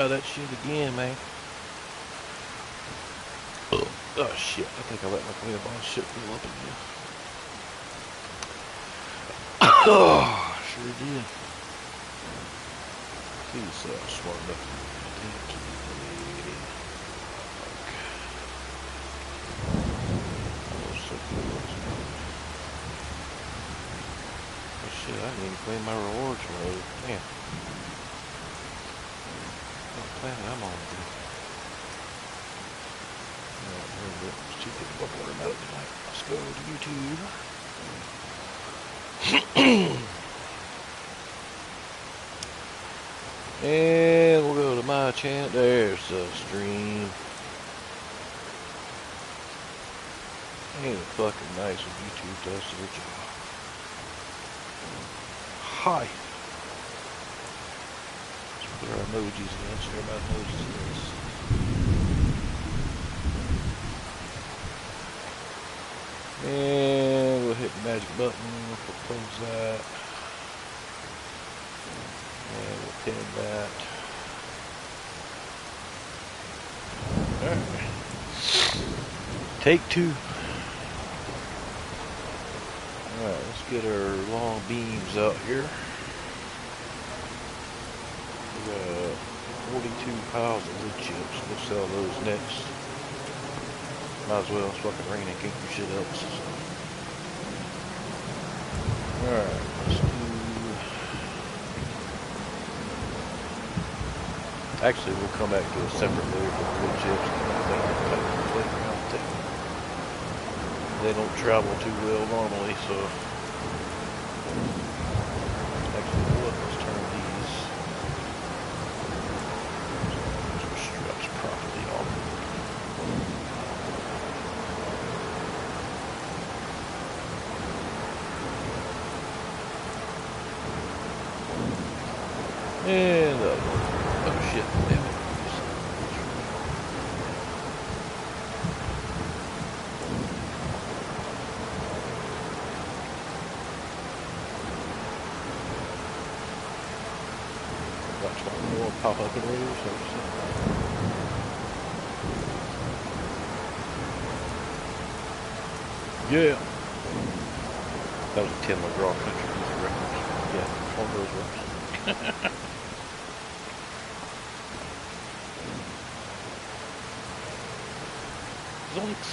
That shit again, man. Oh shit, I think I let my cleanup on shit fill up again. Oh, sure did. He's smart enough to keep it. Oh shit, I didn't even claim my rewards mode. Damn. What planet I'm on, dude? Let's get the fuck water out tonight. Let's go to YouTube. And we'll go to my channel. There's the stream. Ain't it fucking nice when YouTube does their job. Hi. Let's put our emojis in so everybody knows this. And we'll hit the magic button. We'll close that. And we'll pin that. Alright. Take two. Alright, let's get our long beams out here. We got 42 piles of wood chips. We'll sell those next. Might as well, it's fucking raining, can't do shit else. Alright, let's do... Actually, we'll come back to a separate layer for wood chips. They don't travel too well normally, so... Actually, let's turn these straps properly off. And oh shit, damn it. Got 20 more pop up in there, yeah. That was a Tim McGraw country music record. Yeah, one of those works. Zonks.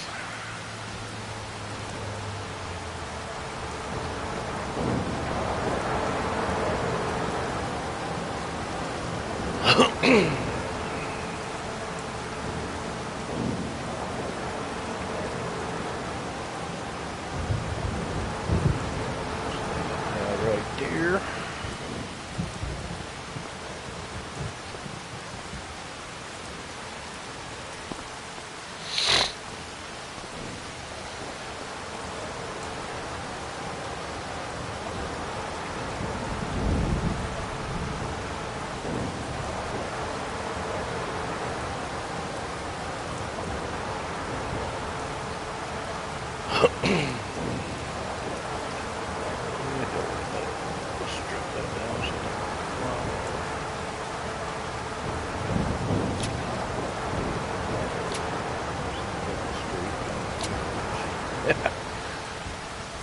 Right there.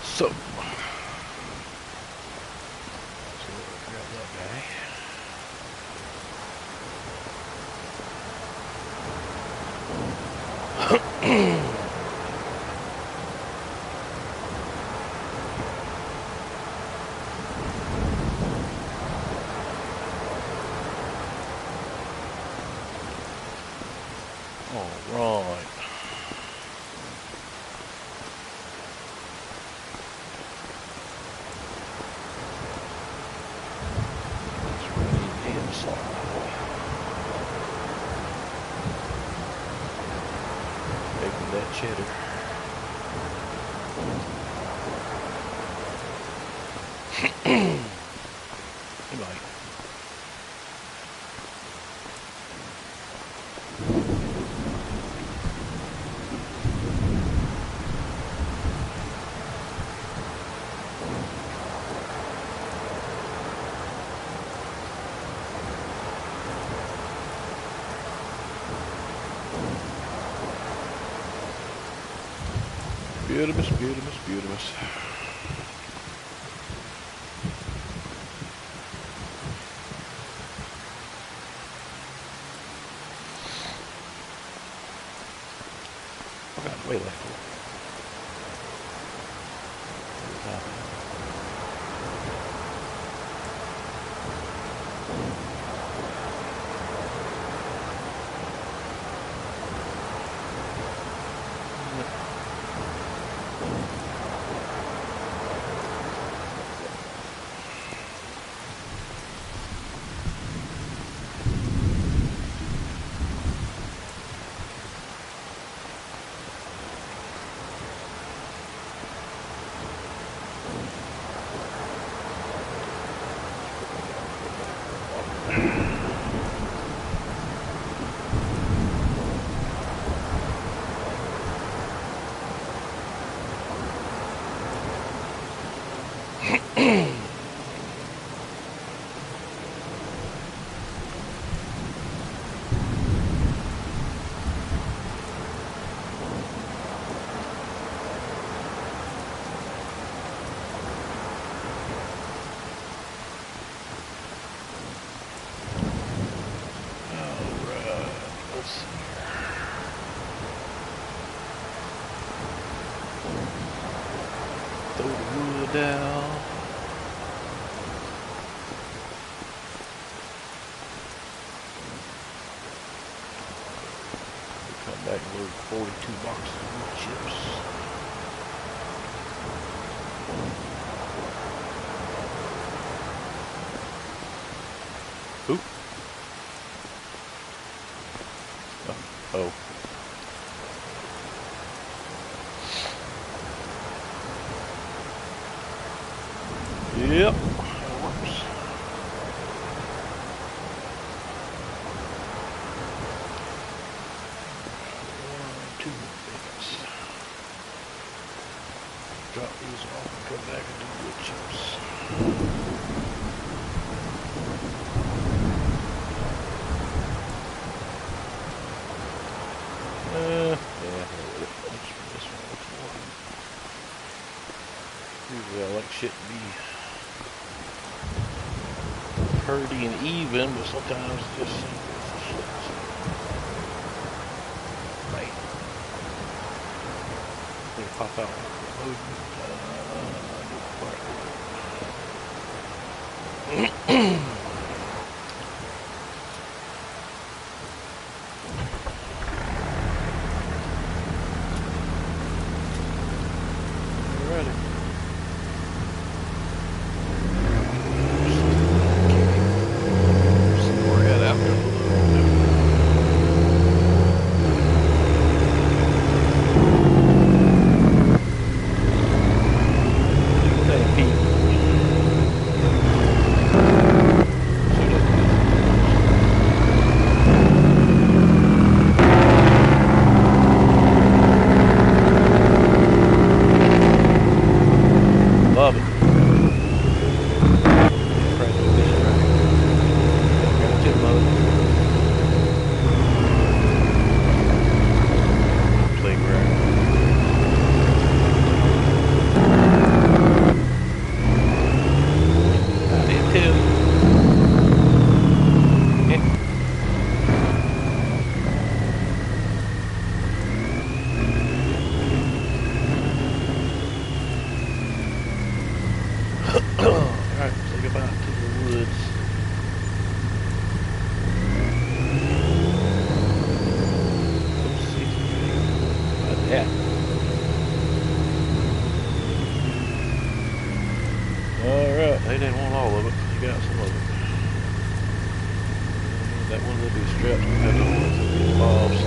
So, grab that guy. All right. Making that cheddar. He might. Beautimous, beautimous, beautimous. I got way left. Throw the wood down. Come back and load 42 boxes of wood chips. Oop. Oh. Yep, that works. One, two minutes. Drop these off and come back and do wood chips. Yeah, this one looks more. Usually I like shit to be pretty and even, but sometimes it's just shit. Right. They pop out. Alrighty. Love it. Playground. I did too. Alright, say goodbye to the woods. Let's see. Like that. Alright, they didn't want all of it. You got some of it. That one will be strapped. We have to hold these bobs.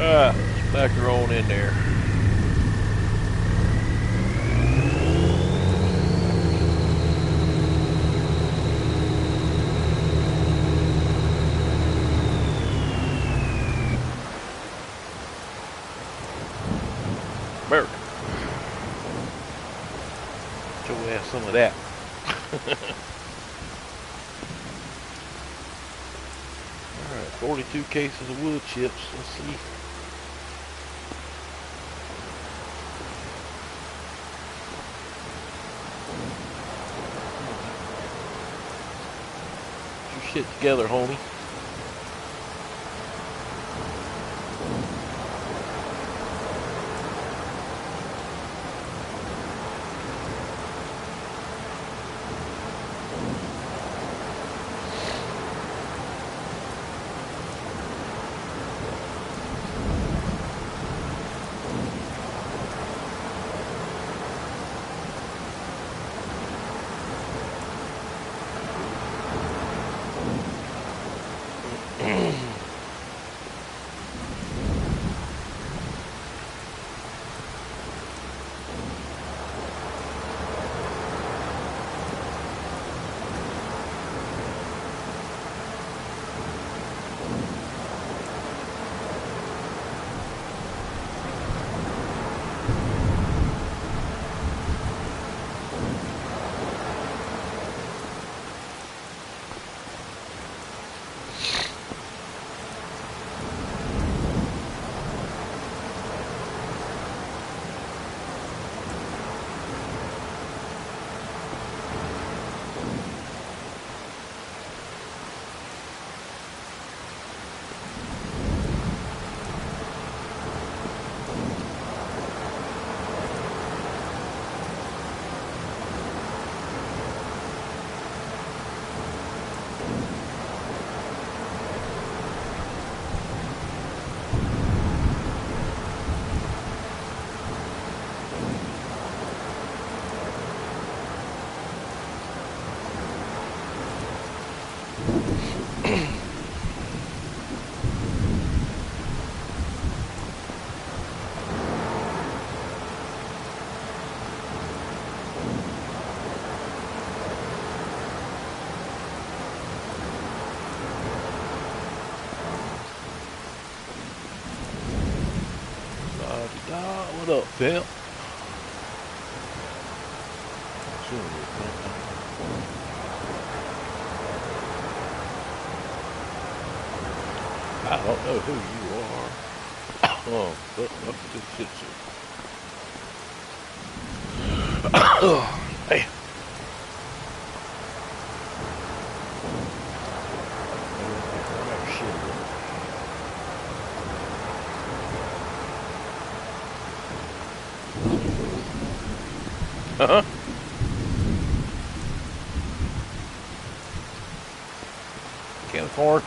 Alright, let's back her on in there. America. Show ass some of that. Alright, 42 cases of wood chips. Let's see. Get your shit together, homie. What up, Phil? I don't know who you are. Oh, but up to the shit show. Hey. Uh-huh. Can of corn.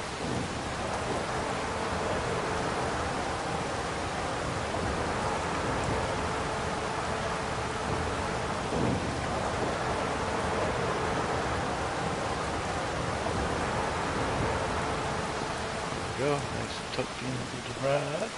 There we go. Nice and tucked into the ride.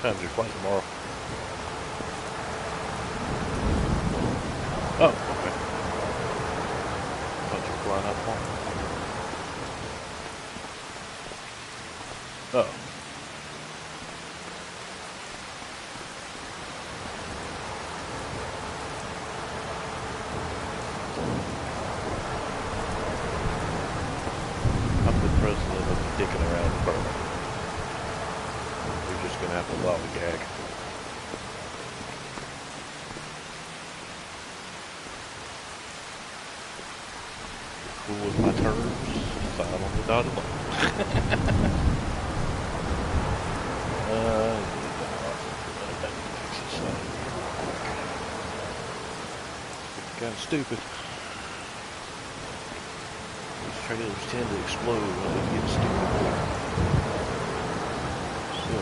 Time's your flight tomorrow. Oh, okay. Thought you were flying out tomorrow. Oh. I'm the president of the dicking around department. You're just gonna have to lollygag. Cool with my terms, sign on the dotted line. Kind of stupid. These trailers tend to explode when they get stupid. So,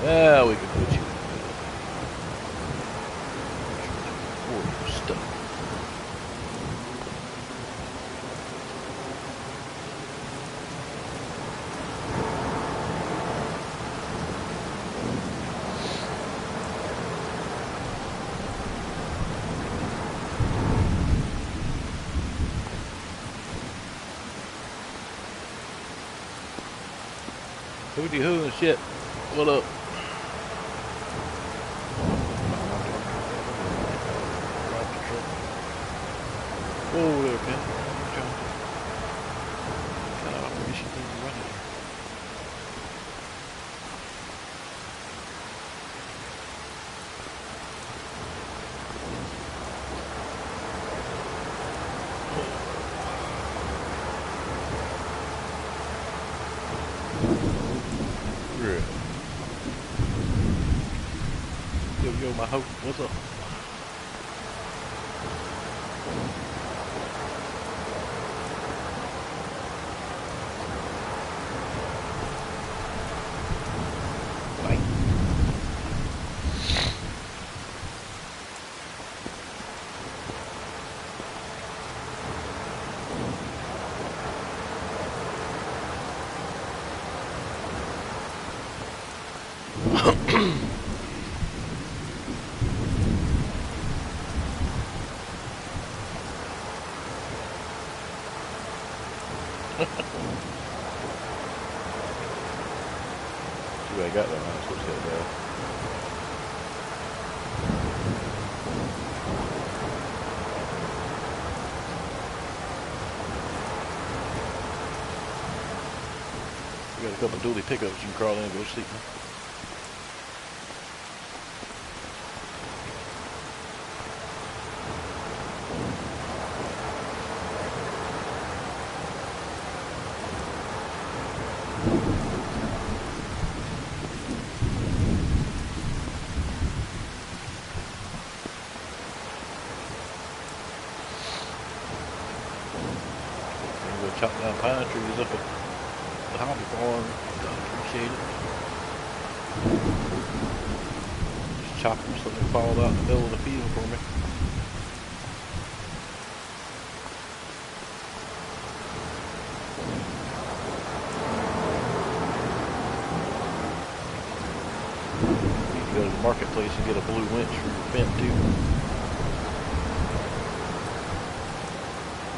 yeah, we can put you in the stuff. Hooty hoo and shit. What up? Whoa there, Ken. What kind of operation thing you running here? Yo, my hoe, what's up? Bye. See what I got there, man. I'm supposed to hit that. We got a couple of dually pickups you can crawl in and go sleep, man. Chop down pine trees up at the hobby farm. I appreciate it. Just chop them so they fall out in the middle of the field for me. You can go to the marketplace and get a blue winch for your fence too.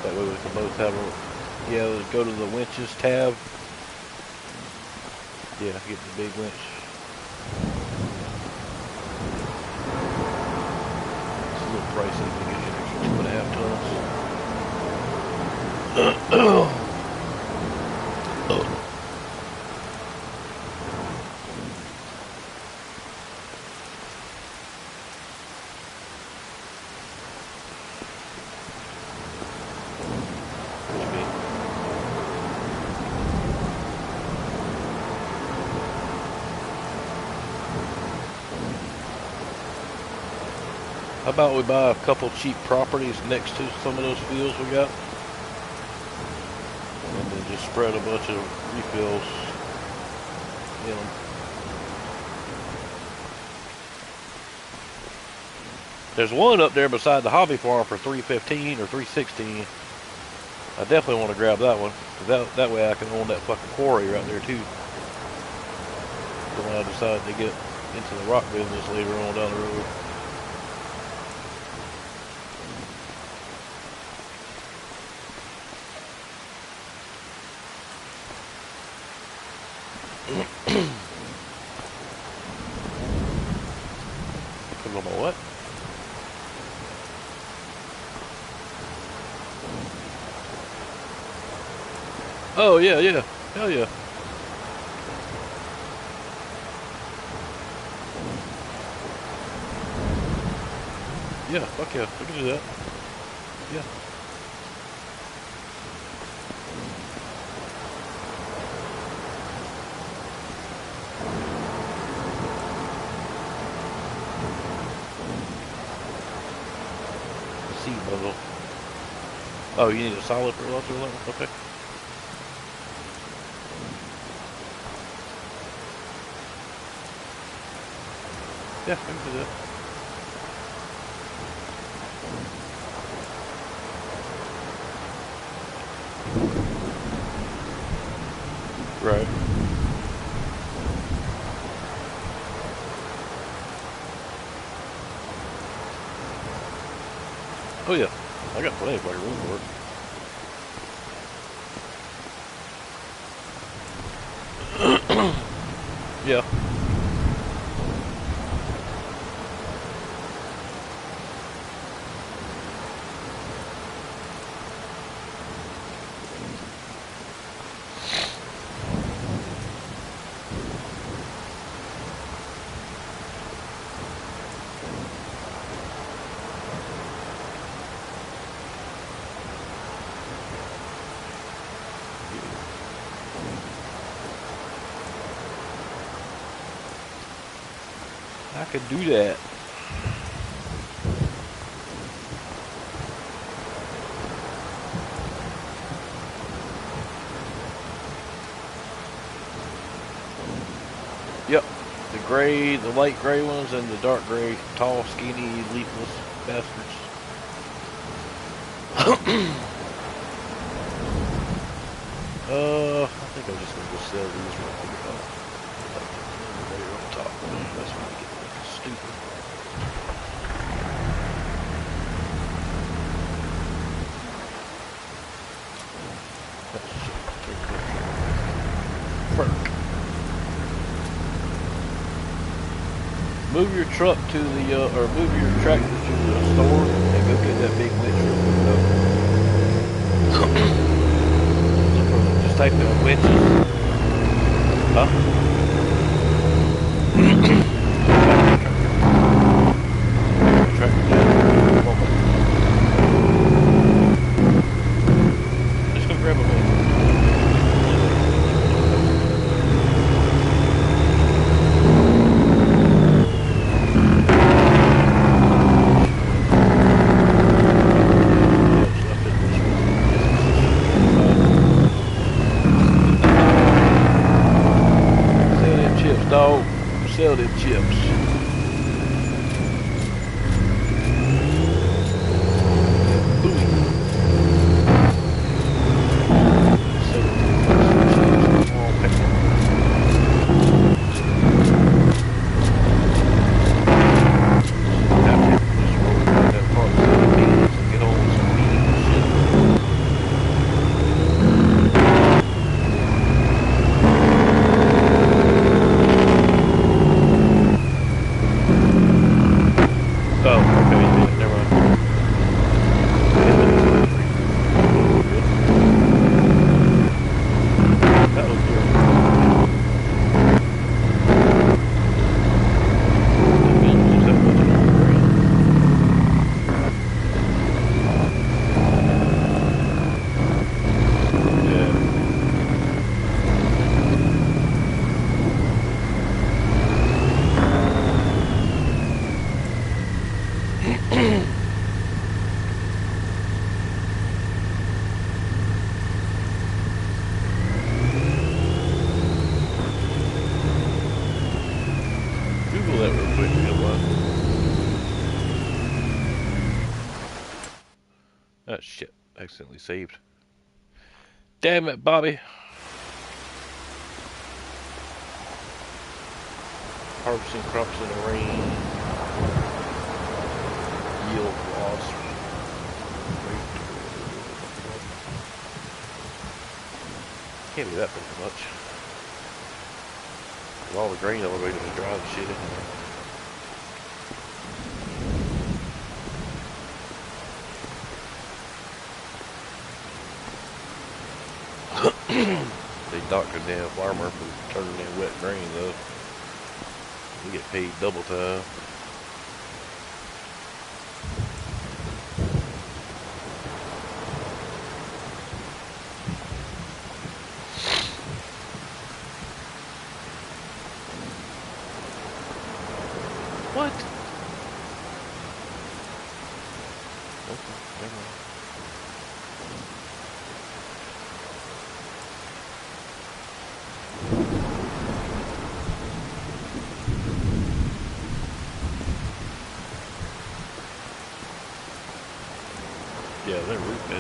That way we can both have a. Yeah, go to the winches tab. Yeah, get the big winch. It's a little pricey to get an extra 2.5 tons. How about we buy a couple cheap properties next to some of those fields we got? And then just spread a bunch of refills in them. There's one up there beside the hobby farm for $315 or $316. I definitely want to grab that one. That way I can own that fucking quarry right there too. So when I decide to get into the rock business later on down the road. What? Oh yeah, yeah, hell yeah. Yeah, fuck yeah, we can do that. Yeah. seat bundle. Oh, you need a solid for lots of that? Okay. Yeah, I can do that. Right. Oh yeah, I got plenty of fucking room for it. Yeah. I could do that. Yep. The gray, the light gray ones, and the dark gray, tall, skinny, leafless bastards. I think I'm just gonna go sell these real quick. Right on top. That's when I get looking stupid. Move your truck to the, or move your tractor to the store and go get that big winch real quick. Just type in winches. Huh? Tractor down. Just go grab a winch. Dog, sell them chips. Oh shit, accidentally saved. Damn it, Bobby. Harvesting crops in the rain. Yield loss. Can't be that fucking much. With all the grain elevators and driving shit in there. They docked a damn farmer for turning in wet grain though. We get paid double time. What? Okay.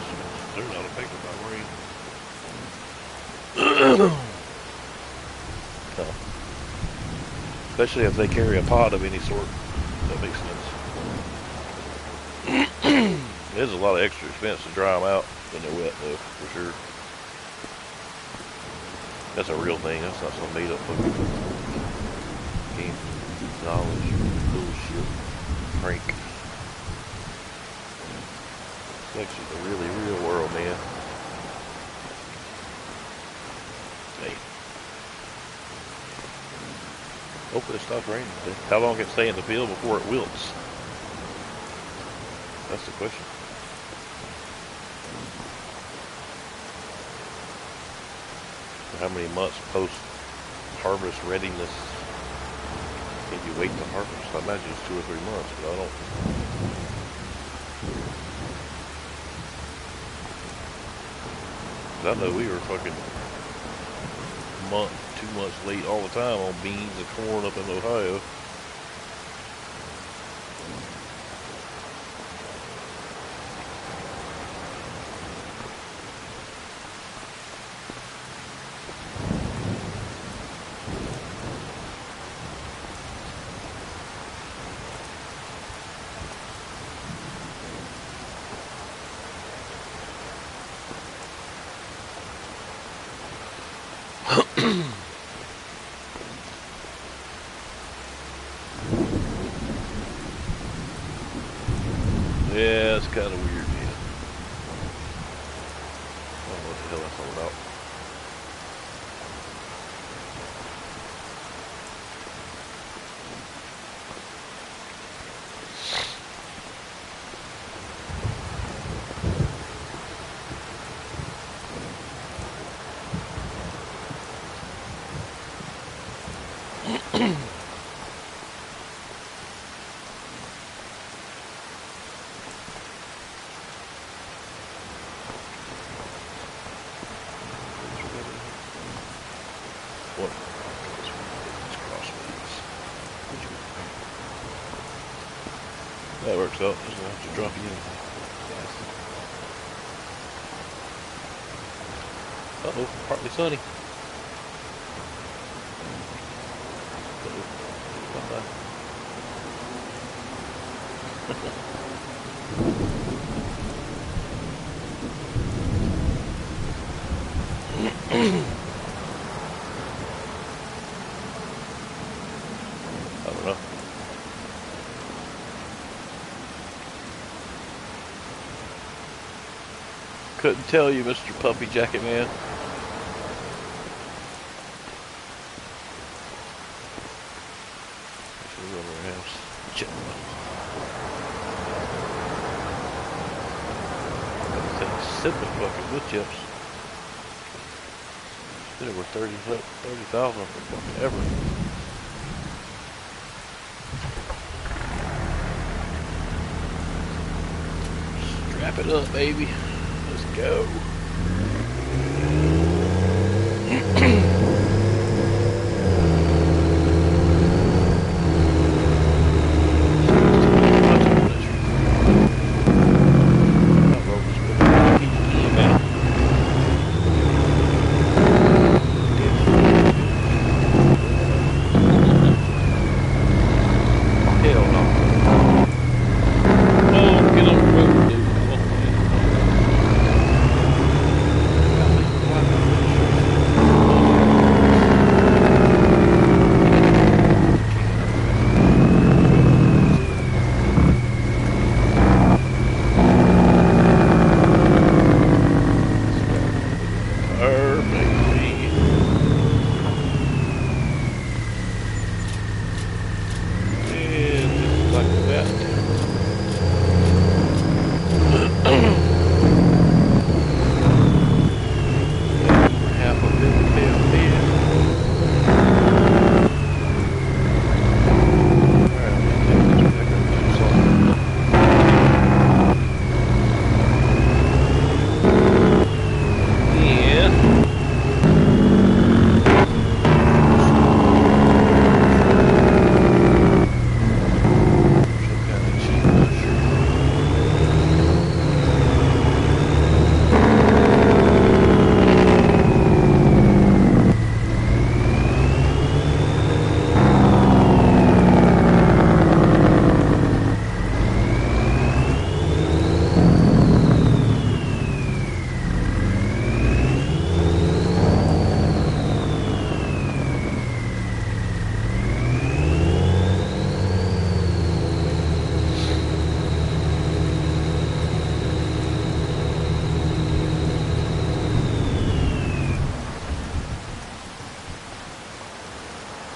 instruments. They're not affected by rain. No. Especially if they carry a pod of any sort. That makes sense. There's a lot of extra expense to dry them out when they're wet, though, for sure. That's a real thing. That's not some made up fucking game knowledge bullshit prank. It's actually the really real world, man. Hey. Hopefully it stops raining today. How long can it stay in the field before it wilts? That's the question. How many months post-harvest readiness can you wait to harvest? I imagine it's 2 or 3 months, but I don't. I know we were fucking month, 2 months late all the time on beans and corn up in Ohio. Yeah, it's kind of weird, man. I don't know what the hell that's all about. What? That works out. Doesn't have to drop you in. Uh-oh, partly sunny. Uh-oh. I don't know. Couldn't tell you, Mr. Puppy Jacket Man. Should run our house. Sipping fucking wood chips. They were 30,000 for fucking ever. Strap it up, baby. Let's go.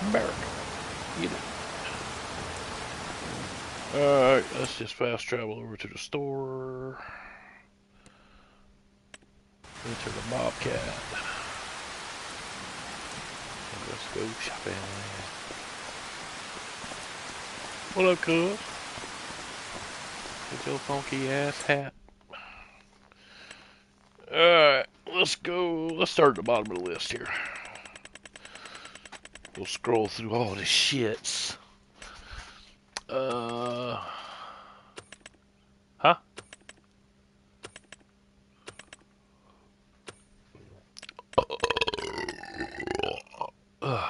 America. Get it. Alright, let's just fast travel over to the store. Enter the Bobcat. And let's go shopping. What up, cuz? Get your funky ass hat. Alright, let's go. Let's start at the bottom of the list here. We'll scroll through all the shits. Huh?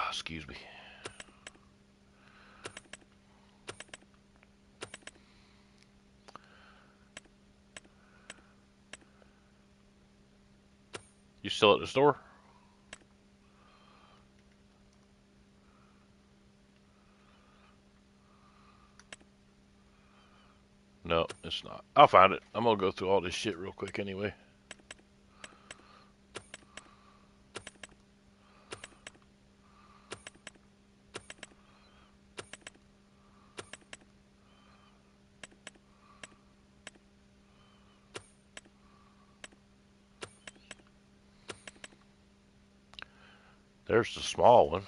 Excuse me. You still at the store? No, it's not. I'll find it. I'm gonna go through all this shit real quick anyway. There's the small one.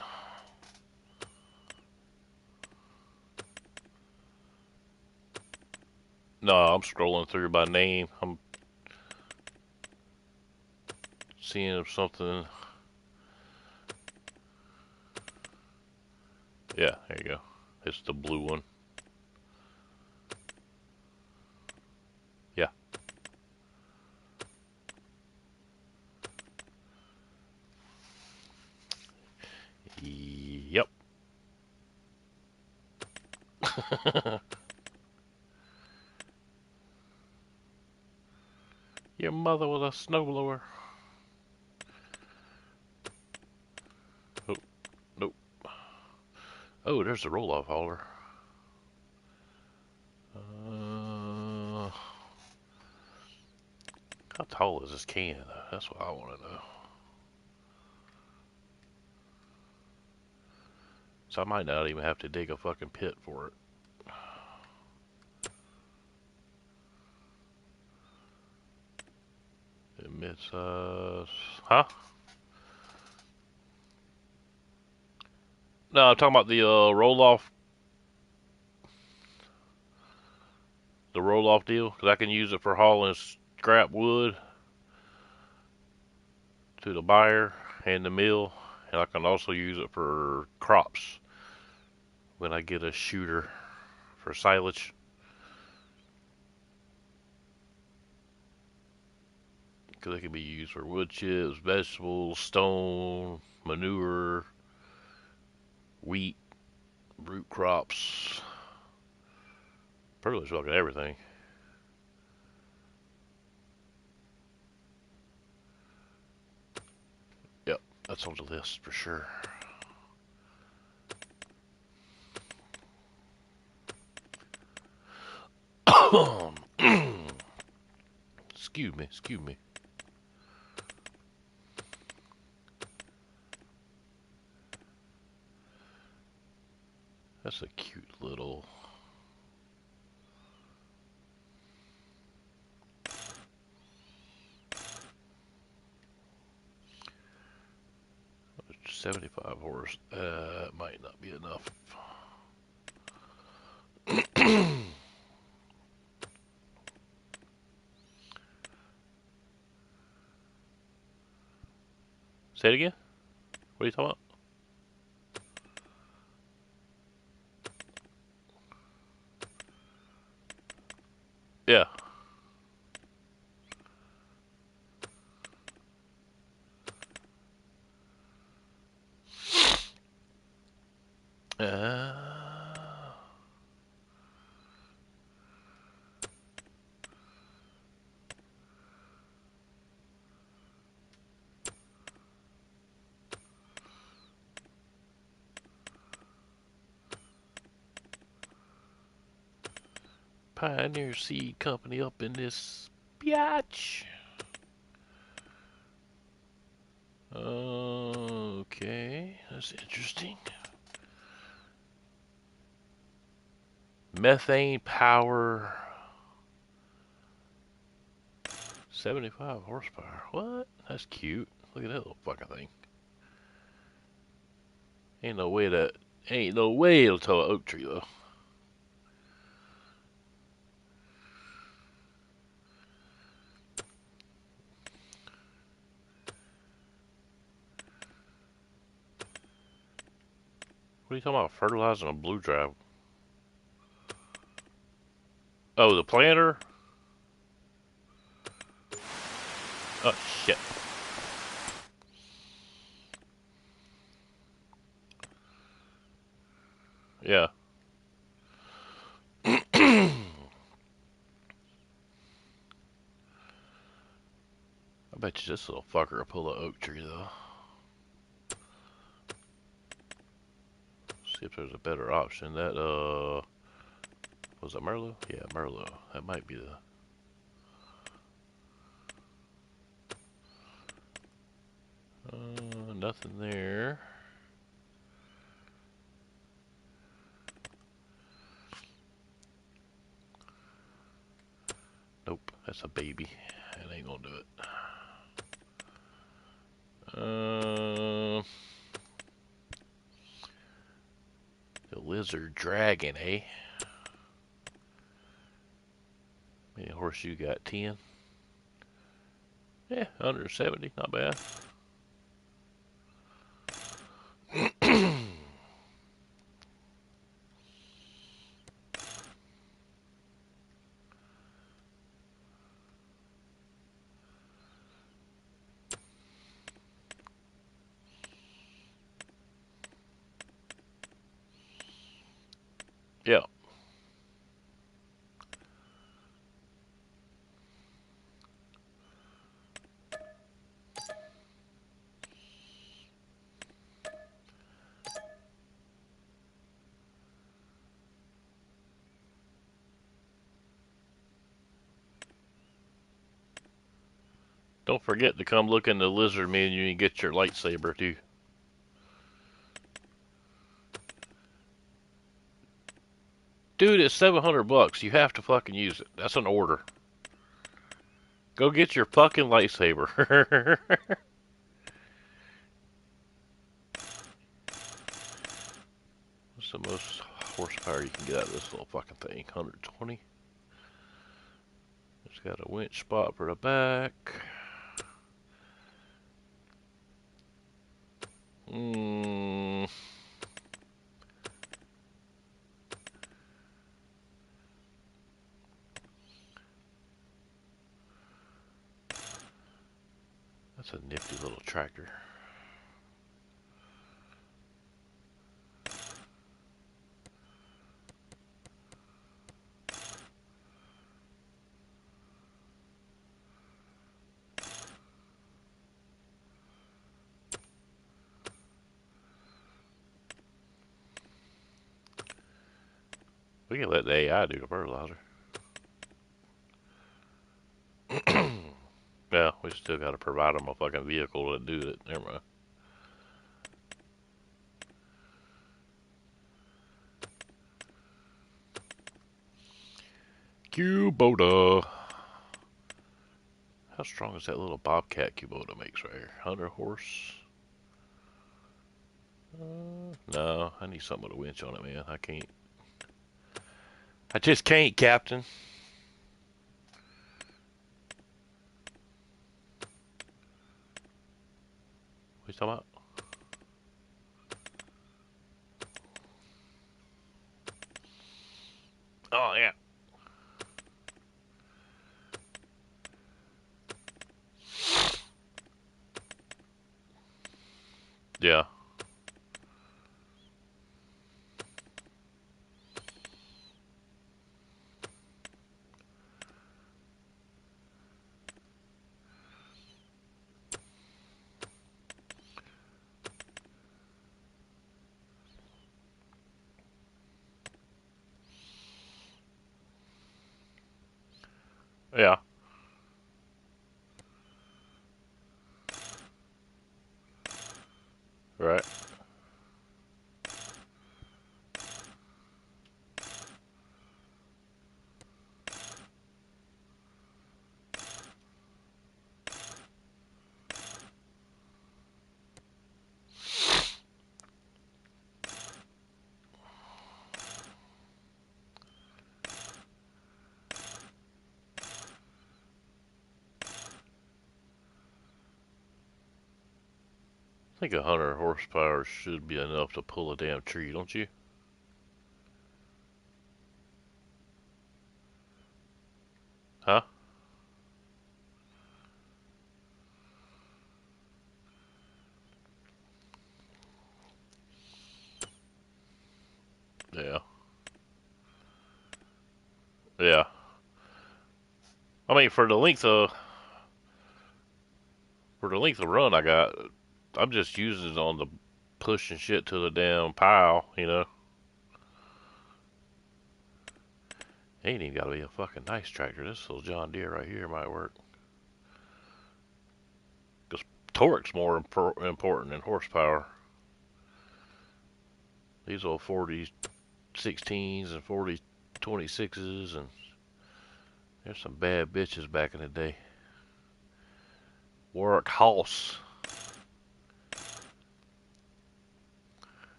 No, I'm scrolling through by name. I'm seeing if something. Yeah, there you go. It's the blue one. Yeah. Yep. Your mother was a snowblower. Oh, nope. Oh, there's the roll-off hauler. How tall is this can? That's what I want to know. So I might not even have to dig a fucking pit for it. Mid-size. Huh? No, I'm talking about the roll-off. The roll-off deal. Because I can use it for hauling scrap wood to the buyer and the mill. And I can also use it for crops when I get a shooter for silage. Because they can be used for wood chips, vegetables, stone, manure, wheat, root crops. Pretty much fucking everything. Yep, that's on the list for sure. Excuse me, excuse me. That's a cute little... $75 horse. Might not be enough. Say it again? What are you talking about? Yeah. Pioneer Seed Company up in this biatch. Okay, that's interesting. Methane power. 75 horsepower. What? That's cute. Look at that little fucking thing. Ain't no way it'll tow an oak tree though. What are you talking about? Fertilizing a blue drive? Oh, the planter? Oh, shit. Yeah. I bet you this little fucker will pull an oak tree, though. See if there's a better option. That, was it Merlot? Yeah, Merlot. That might be the... nothing there. Nope, that's a baby. That ain't gonna do it. The lizard dragon, eh? How many horse you got? 10? Yeah, 170, not bad. Yeah. Don't forget to come look in the lizard menu and get your lightsaber too. Dude, it's $700. You have to fucking use it. That's an order. Go get your fucking lightsaber. What's the most horsepower you can get out of this little fucking thing? 120. It's got a winch spot for the back. That's a nifty little tractor. We can let the AI do the fertilizer. Yeah, we still gotta provide them a fucking vehicle to do it. Never mind. Kubota. How strong is that little Bobcat Kubota makes right here? 100 horse? No, I need something with a winch on it, man. I can't. I just can't, Captain. What are you talking about? Oh, yeah. Yeah. Yeah. Right. I think 100 horsepower should be enough to pull a damn tree, don't you? Huh? Yeah. Yeah. I mean, for the length of run I got, I'm just using it on the pushing shit to the damn pile, you know. Ain't even gotta be a fucking nice tractor. This little John Deere right here might work. Because torque's more important than horsepower. These old 40 16s and 40 26s, and there's some bad bitches back in the day. Warwick House.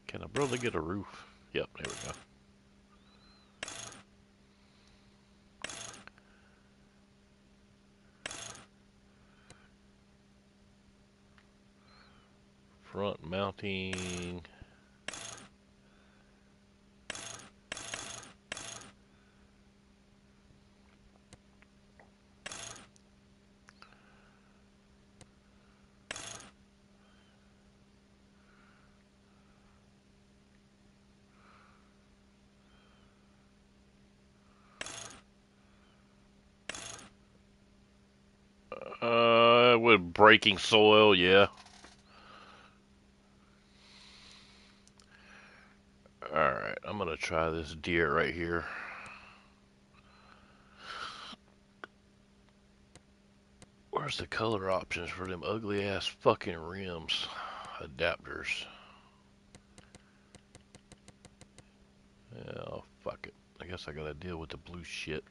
Can a brother get a roof? Yep, there we go. Front mounting. With breaking soil, yeah. Alright, I'm gonna try this deer right here. Where's the color options for them ugly ass fucking rims? Adapters. Yeah, fuck it. I guess I gotta deal with the blue shit.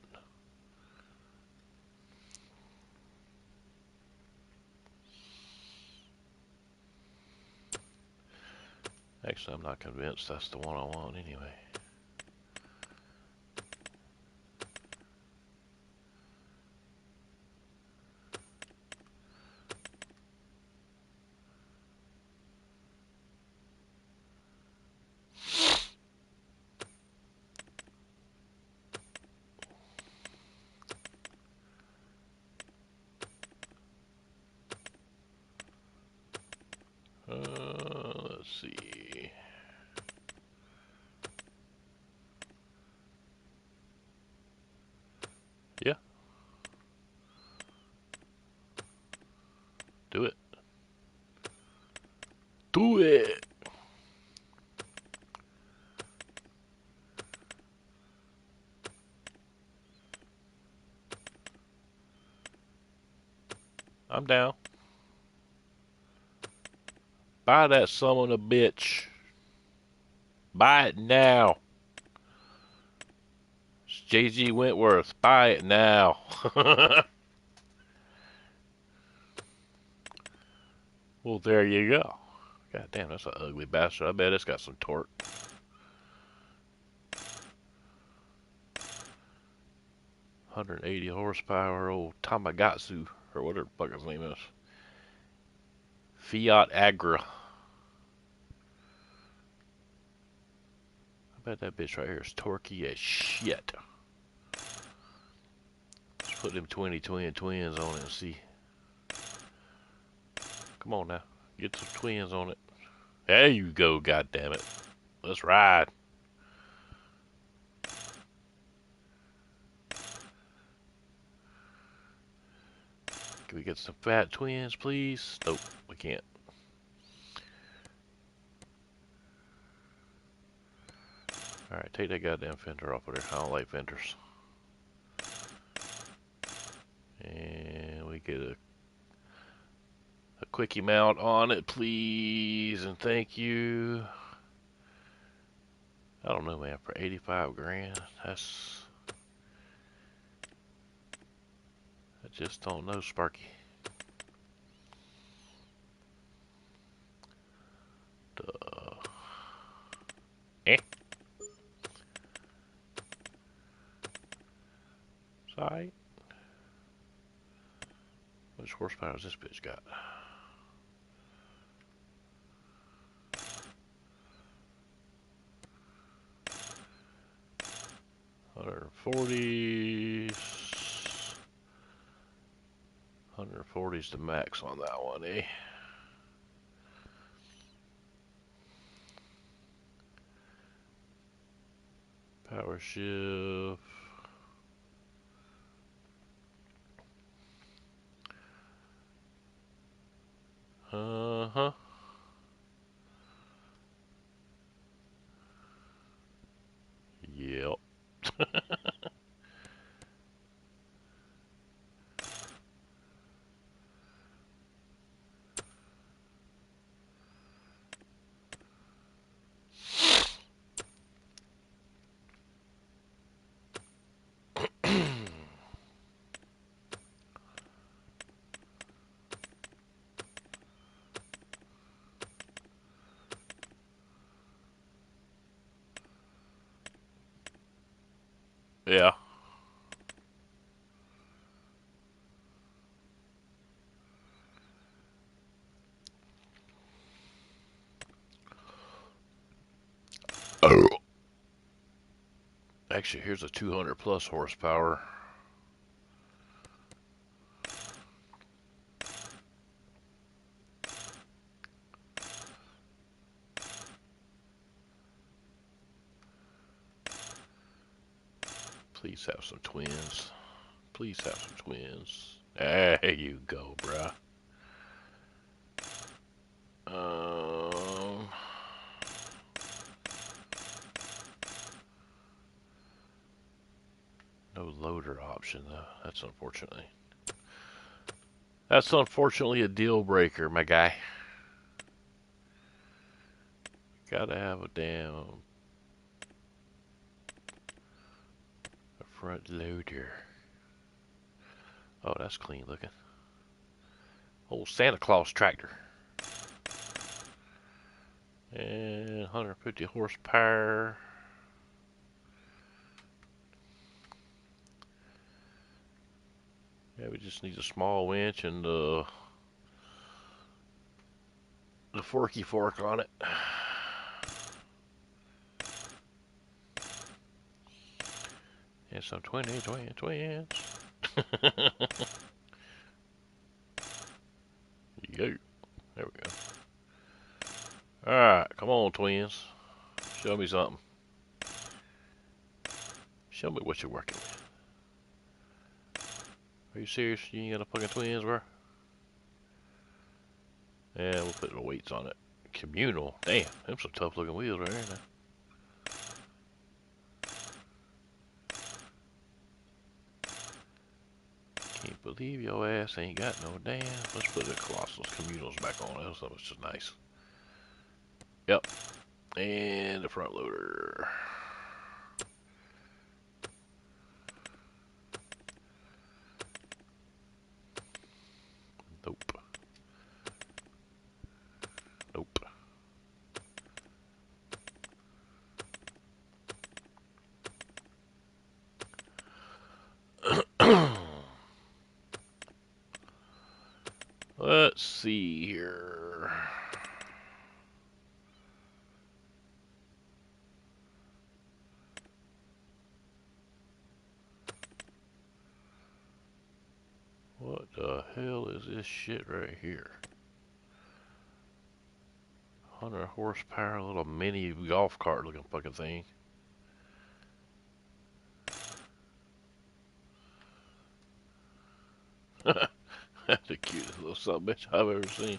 Actually, I'm not convinced that's the one I want anyway. Let's see. Yeah. Do it. Do it! I'm down. Buy that son of a bitch. Buy it now. It's J.G. Wentworth. Buy it now. Well, there you go. God damn, that's an ugly bastard. I bet it's got some torque. 180 horsepower, old Tamagotsu, or whatever the fuck his name is. Fiat Agra. I bet that bitch right here is torquey as shit. Let's put them twins on it and see. Come on now. Get some twins on it. There you go, goddammit. Let's ride. Can we get some fat twins, please? Nope, we can't. Alright, take that goddamn fender off of there. I don't like fenders. And we get a quickie mount on it, please, and thank you. I don't know, man. For 85 grand, that's... I just don't know, Sparky. Eh. It's alright. How much horsepower has this bitch got? $140s. 140's the max on that one, eh? Power shift. Uh-huh. Yep. Yeah. Oh. Actually, here's a 200 plus horsepower. Please have some twins. Please have some twins. There you go, bruh. No loader option though. That's unfortunately a deal breaker, my guy. Gotta have a damn front loader. Oh, that's clean looking. Old Santa Claus tractor. And 150 horsepower. Yeah, we just need a small winch and the forky fork on it. And some twins. Yo. There we go. Alright, come on, twins. Show me something. Show me what you're working with. Are you serious? You ain't got a fucking twins, bro? Yeah, we'll put the weights on it. Communal. Damn, them some tough looking wheels right there now. Can't believe your ass ain't got no damn. Let's put the Colossals Communals back on. That was just nice. Yep. And the front loader. Nope. Nope. Let's see here. What the hell is this shit right here? 100 horsepower, little mini golf cart looking fucking thing. That's the cutest little son of a bitch I've ever seen.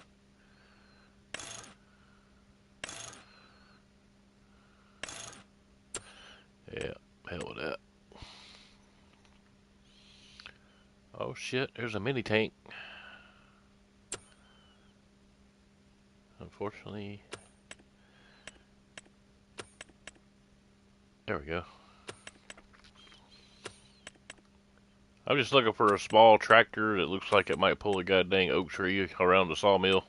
Yeah, hell with that. Oh shit, there's a mini tank. Unfortunately, There we go. I'm just looking for a small tractor that looks like it might pull a goddamn oak tree around the sawmill.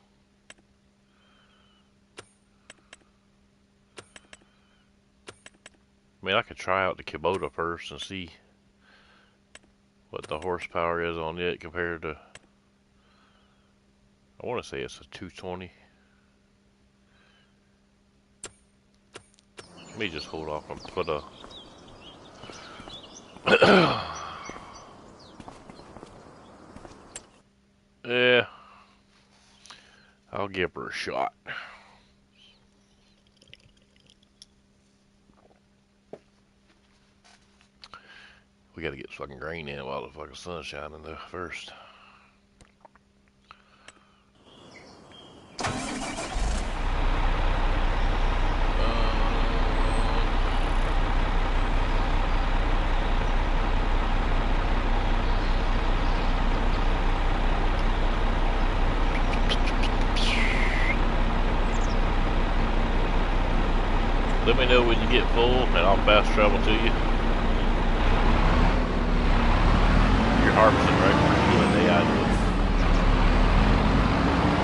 I mean, I could try out the Kubota first and see what the horsepower is on it compared to, I want to say it's a 220. Let me just hold off and put a yeah, I'll give her a shot. We gotta get fucking grain in while the fucking sun's shining though first. Let me know when you get full and I'll fast travel to you. You're harvesting, right? You're doing the AI do it.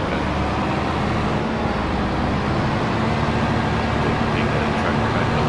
Okay. Take that tractor back up.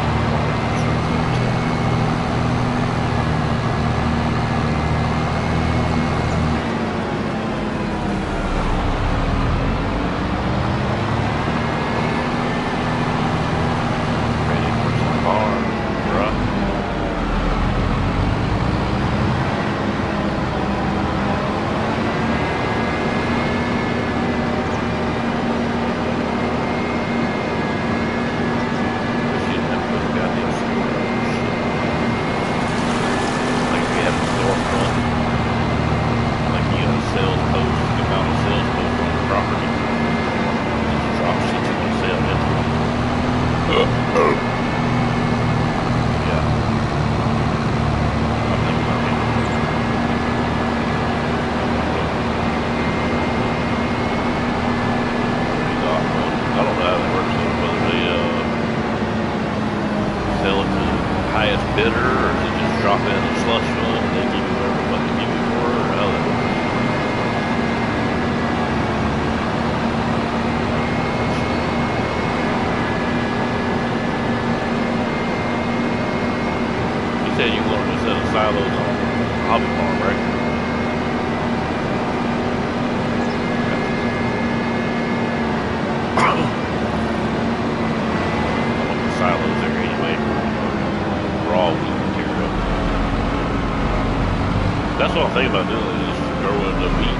That's what I'm thinking about doing, is just throw in the wheat,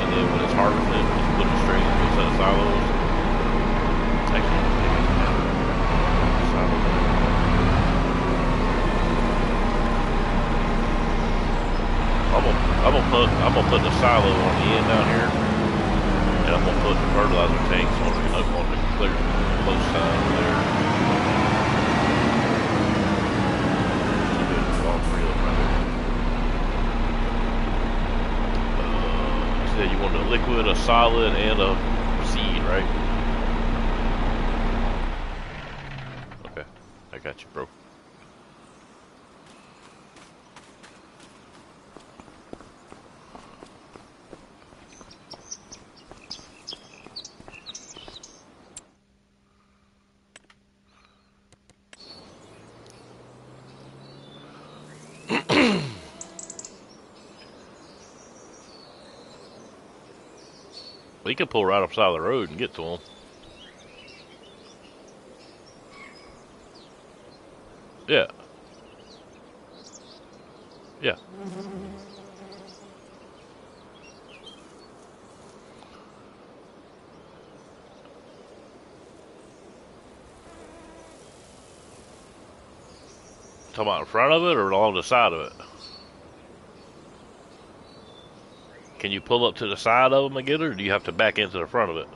and then when it's harvested, just put it straight into a set of silos. Actually, silos. I'm gonna put the silo on the end down here, and I'm gonna put the fertilizer tanks on the clear close side over there. All three of them right there. You want a liquid, a solid, and a seed, right? Okay, I got you, bro. You can pull right up side of the road and get to them. Yeah. Yeah. Talking about in front of it or along the side of it? Can you pull up to the side of them and get it, or do you have to back into the front of it?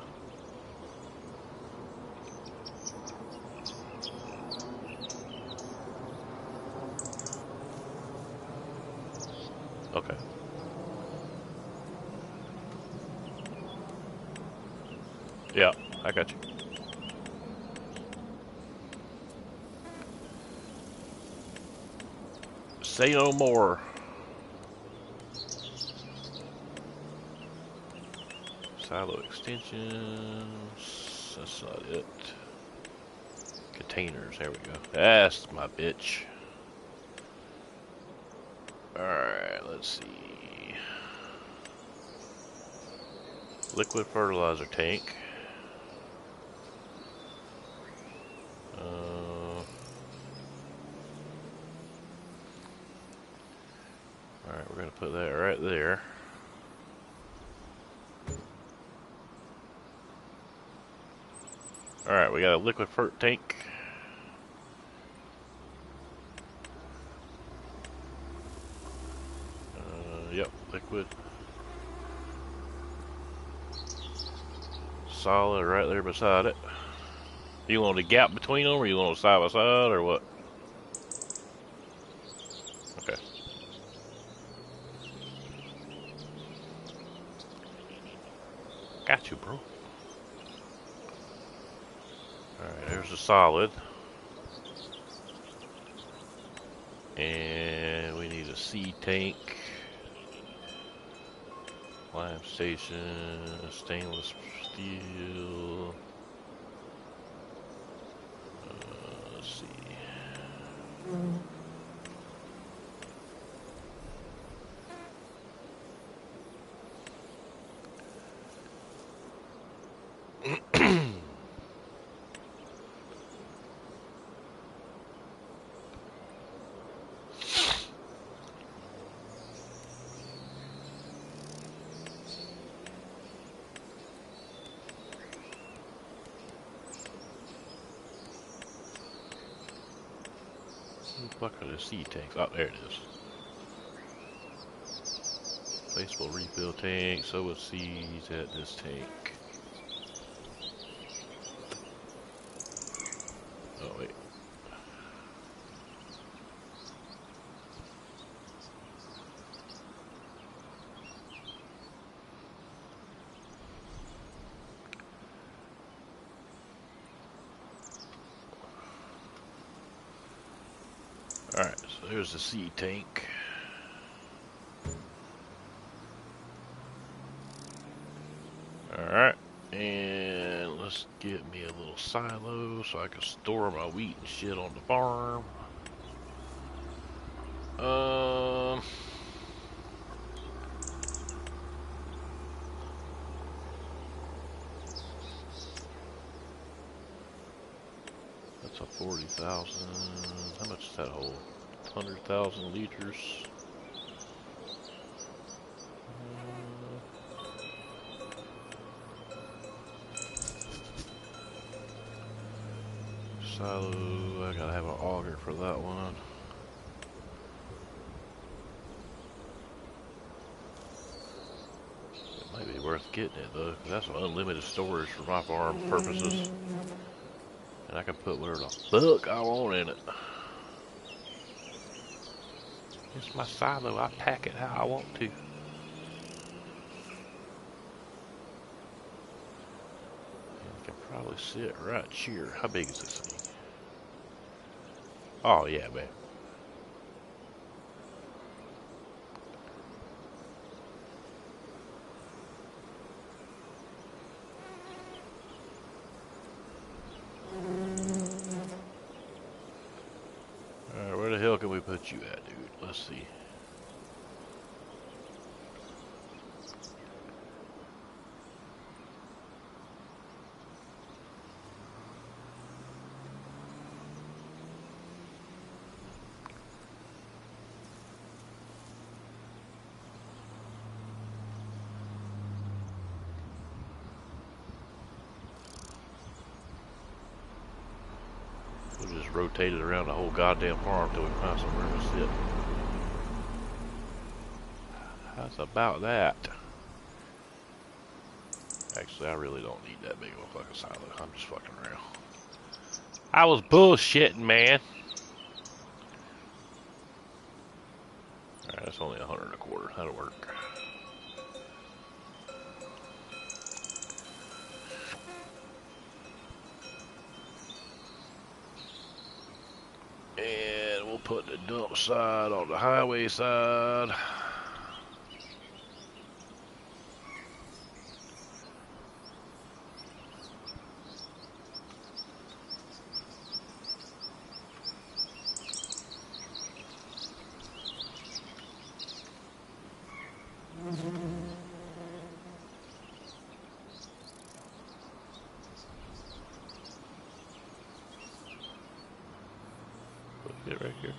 Okay. Yeah, I got you. Say no more. Silo extensions. That's not it. Containers. There we go. That's my bitch. Alright, let's see. Liquid fertilizer tank. Alright, we're going to put that right there. Alright, we got a liquid fert tank. Yep, liquid. Solid right there beside it. You want a gap between them, or you want a side by side, or what? Okay. Got you, bro. Alright, there's the solid. And we need a seed tank. Lime station, stainless steel. Let's see. What are the seed tanks? Oh, there it is. Baseball refill tank, sow with seeds at this tank. Oh, wait. Alright, so there's the seed tank. Alright, and let's get me a little silo so I can store my wheat and shit on the farm. That's a 40,000. How much does that hold? 100,000 liters. Silo, I gotta have an auger for that one. It might be worth getting it though, because that's unlimited storage for my farm purposes. And I can put whatever the fuck I want in it. It's my silo, I pack it how I want to. It can probably sit right here. How big is this thing? Oh yeah, man. Alright, where the hell can we put you at, dude? Let's see. We'll just rotate it around the whole goddamn farm till we find somewhere to sit. How's about that? Actually, I really don't need that big of a fucking silo. I'm just fucking around. I was bullshitting, man. Alright, that's only 125. That'll work. put the dump side on the highway side. Put it right here.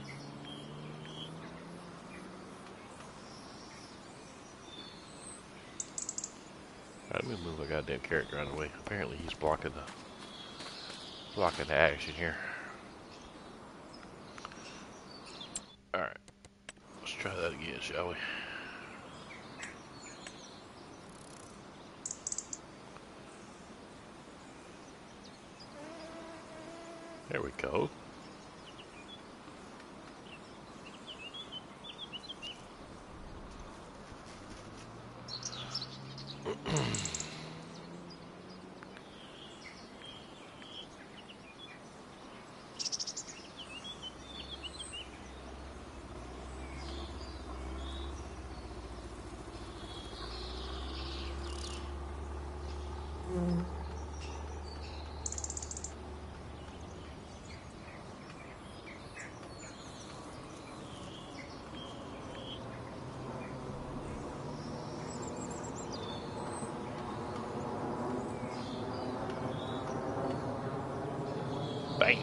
Alright, let me move my goddamn character out of the way. Apparently he's blocking the action here. Alright. Let's try that again, shall we? There we go. Bam.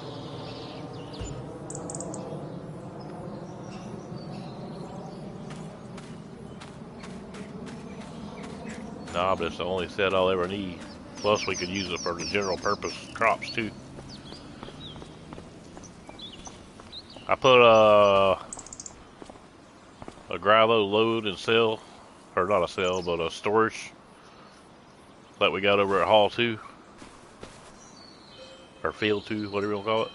Nah, but it's the only set I'll ever need. Plus, we could use it for the general purpose crops too. I put a Grilo load and cell, or not a cell, but a storage that we got over at Hall 2. Or Field 2, whatever you want to call it.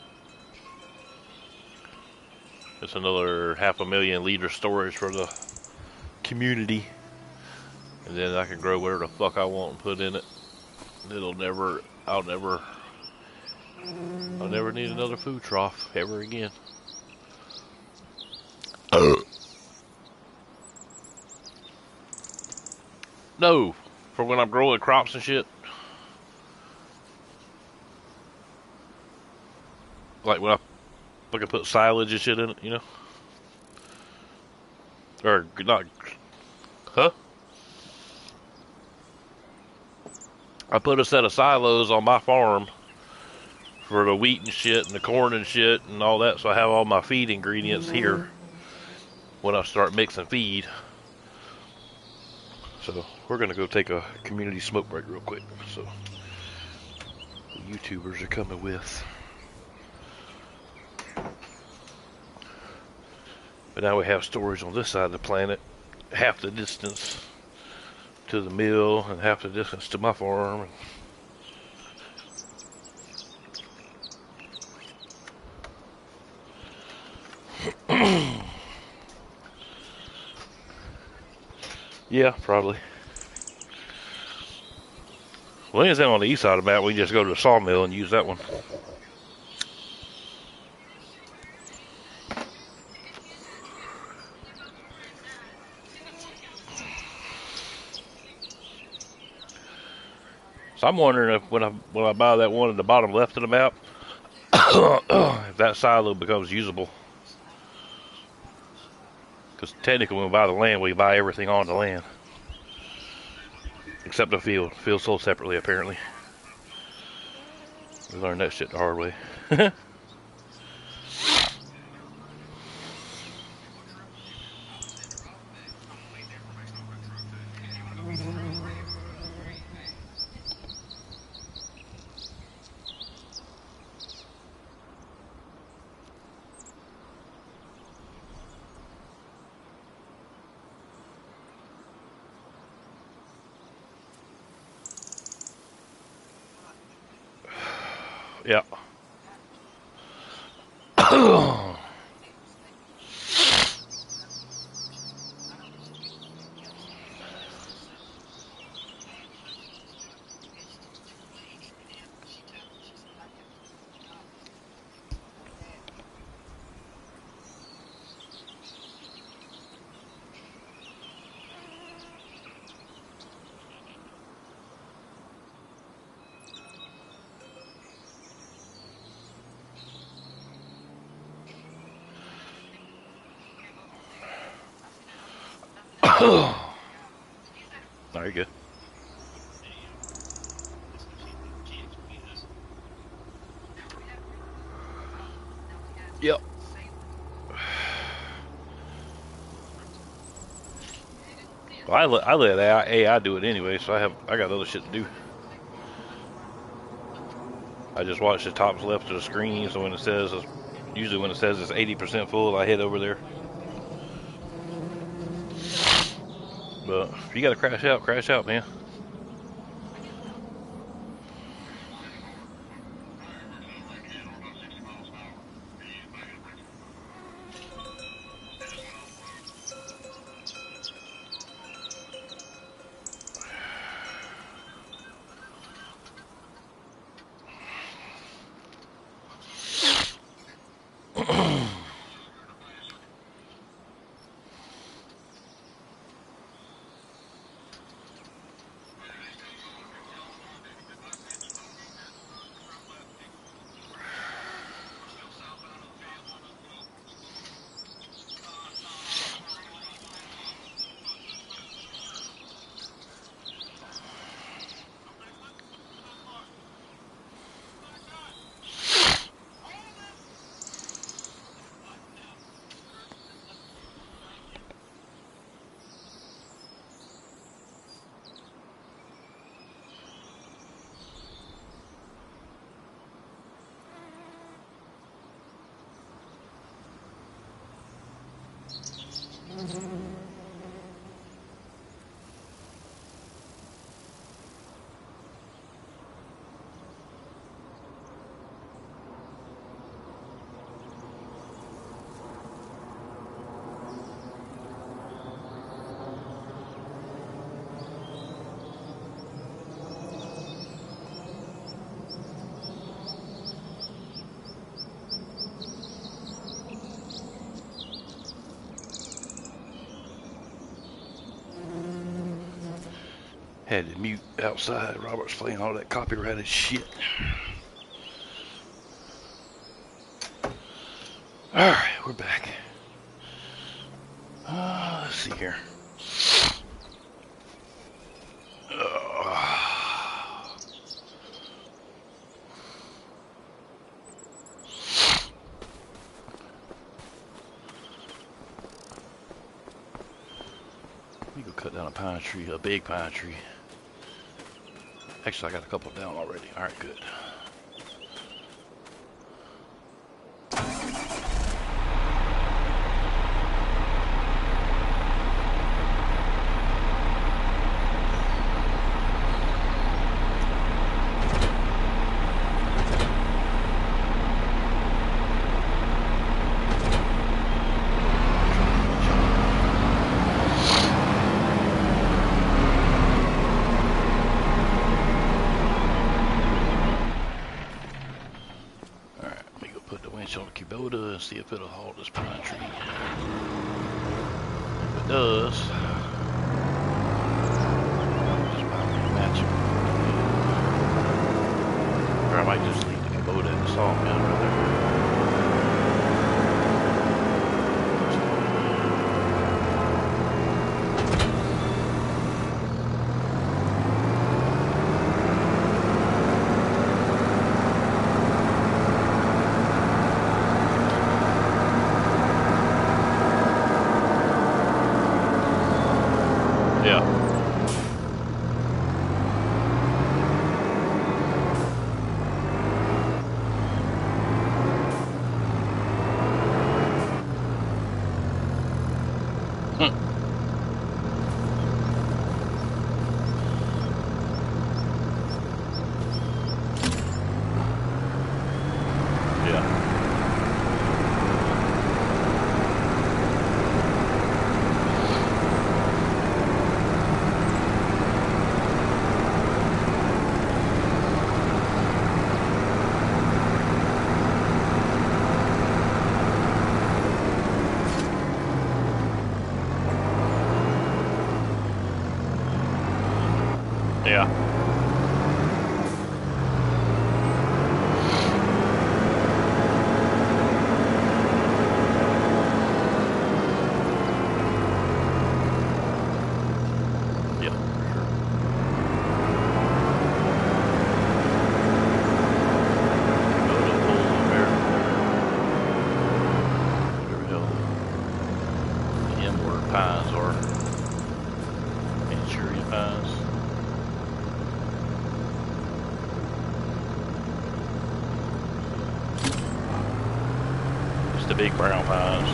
It's another 500,000 liter storage for the community. And then I can grow whatever the fuck I want and put in it. I'll never need another food trough ever again. No, for when I'm growing crops and shit. Like when I can put silage and shit in it, you know? Or not, huh? I put a set of silos on my farm for the wheat and shit and the corn and shit and all that, so I have all my feed ingredients here when I start mixing feed. So we're gonna go take a community smoke break real quick. So the YouTubers are coming with. But now we have storage on this side of the planet, half the distance to the mill and half the distance to my farm. Yeah, probably. Well, anything on the east side of the map, we can just go to the sawmill and use that one. So I'm wondering if when I buy that one at the bottom left of the map, if that silo becomes usable. Because technically when we buy the land, we buy everything on the land. Except the field. The field's sold separately, apparently. We learned that shit the hard way. Yeah. Very good. Yep. Well, I let AI do it anyway, so I got other shit to do. I just watch the top left of the screen, so when it says, usually when it says it's 80% full, I head over there. But if you gotta crash out, man. Had to mute outside. Robert's playing all that copyrighted shit. Alright, we're back. Let's see here. Let me go cut down a pine tree, a big pine tree. Actually, I got a couple down already. Alright, good. See if it'll hold this pine tree. If it does, just about match it. Or I might just leave the Kubota at the sawmill right there. Yeah. pines are. Manchurian pines. It's the big brown pines.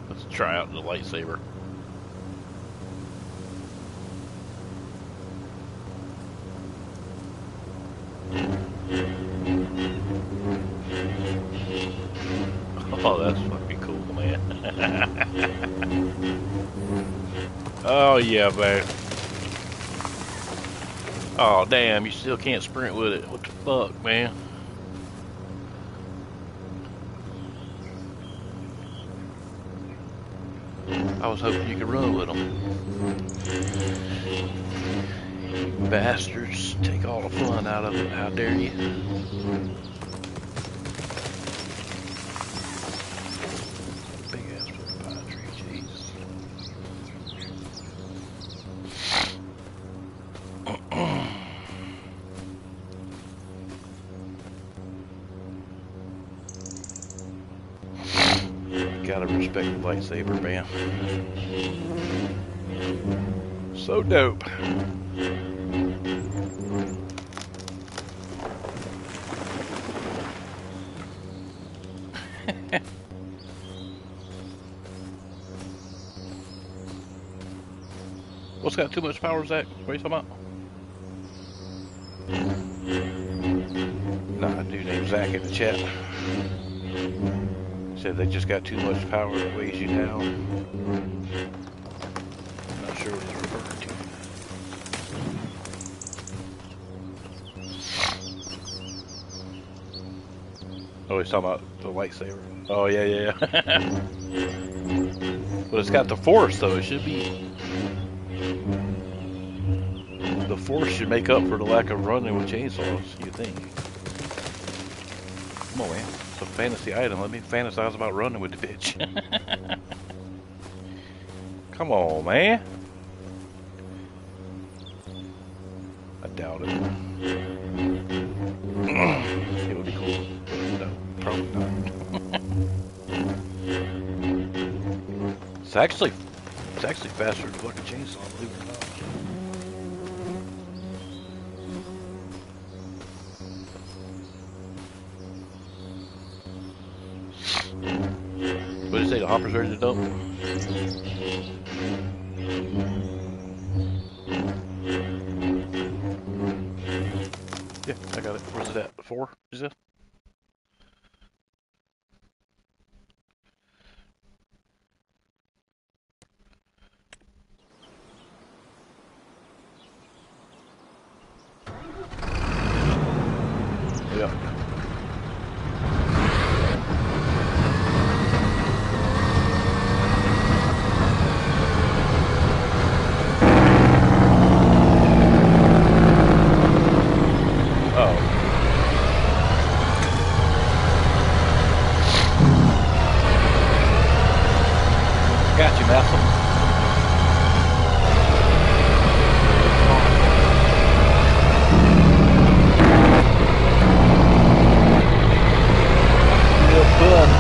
Let's try out the lightsaber. Oh, that's fucking cool, man. Oh, yeah, man. Oh, damn, you still can't sprint with it. What the fuck, man? I was hoping you could run with them. You bastards, take all the fun out of it. How dare you? Big ass fucking pine tree, jeez. Gotta respect the lightsaber, man. So dope. What's got too much power, Zach? What are you talking about? Nah, a dude named Zach in the chat said they just got too much power that weighs you down. Not sure what he's referring to. Oh, he's talking about the lightsaber. Oh, yeah, yeah, yeah. But it's got the force, though. It should be... The force should make up for the lack of running with chainsaws, you think. Come on, man. It's a fantasy item. Let me fantasize about running with the bitch. Come on, man. I doubt it. It would be cool. No, probably not. It's actually faster than a fucking chainsaw, believe it or not. What did you say? The hopper's ready to dump? Yeah, I got it. Where's it at? 4? Is it? Yeah. Got you, Bethel. Real fun.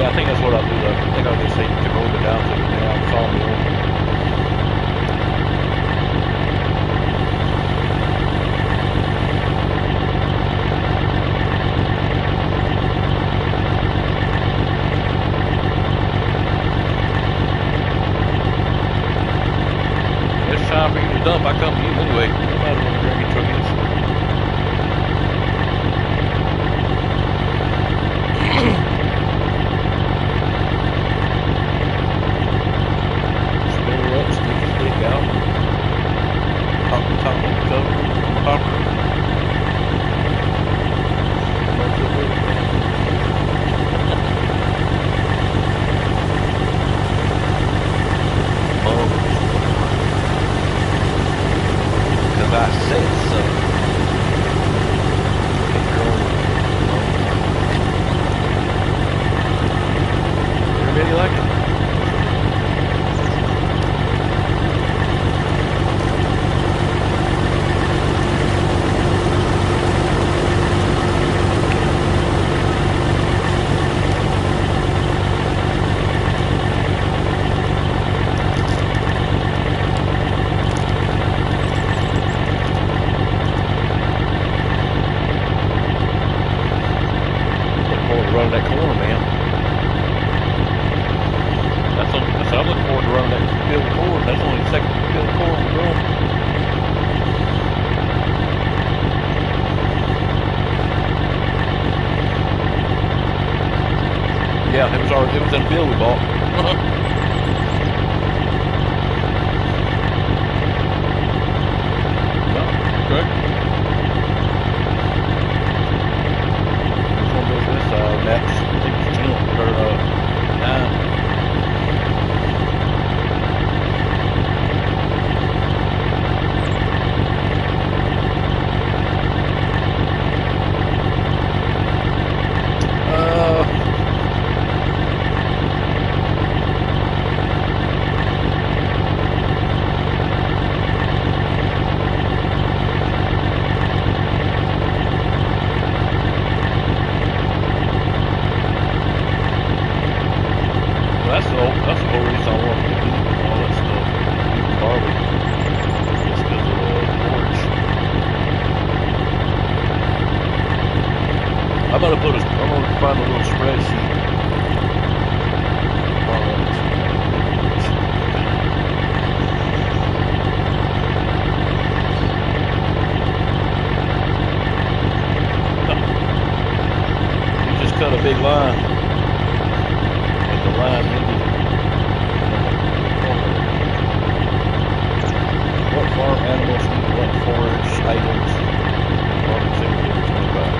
Yeah, I think that's what I'll do though. I think I'll just say convert it down to the now sawmill. It's time for you to dump. I come to you anyway. No matter what the gravy truck is. Spill her up, stick his dick out. Top on the cover, on the hopper. Because I said so. Everybody like it? Running that corner, man. I'm looking forward to running that field of corn. That's only the second field of corn we're growing. Yeah, it was in the field we bought. No, correct. Max, I think it's 10 or 9. That's the whole reason I wanted to eat all that stuff. Eating barley. Just because of the forage. I'm gonna find a little spreadsheet. You just cut a big line. The line ended what farm animals eat what forage items farm simulator 25.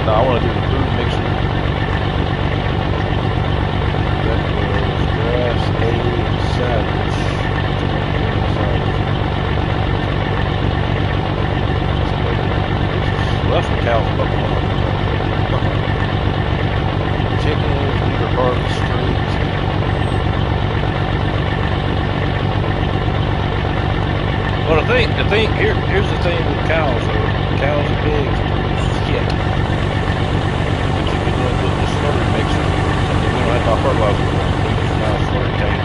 I want to do the food mixer. That was grass, hay, silage. Well, that's what cows buck on. Chickens, we were part of the street. Well, here's the thing with cows, though. Cows and pigs produce shit. Put the slurry mixer. We don't have to fertilizer. We just now slurry tank.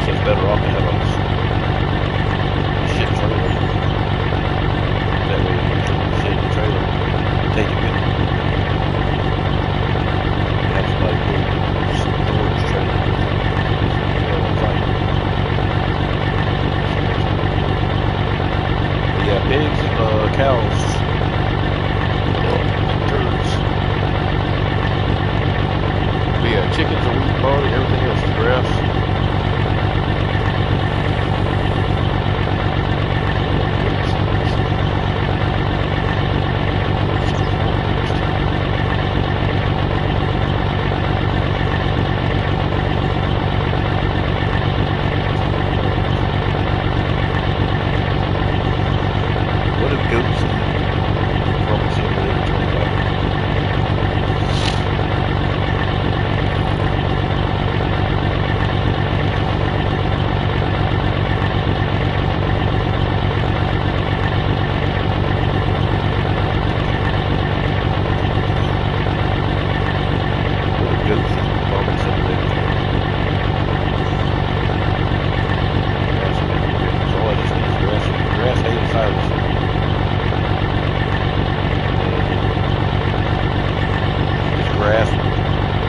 actually it's better off to have a shit trailer. That way you can just leave shit in the trailer and take it with you. And have somebody pull the storage trailer with them. But yeah, pigs and cows. Turds. But yeah, chickens are wheat, barley, everything else is grass.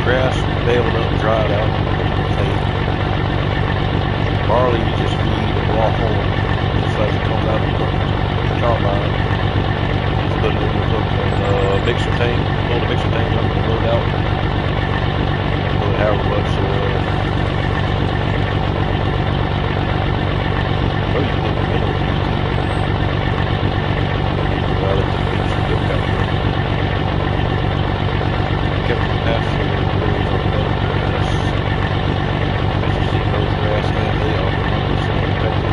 Grass baled up, dried out, barley you just feed in raw form, just as it comes out of the combine. You just put it in the fucking mixer tank, pull the mixer tank up and load out. Put however much. Oh, you can get the mineral feed too. You can provide it to the pigs and milk out there. Kept the pasture grazed on meadow grass. As you see, both grass and hay are 100% effective.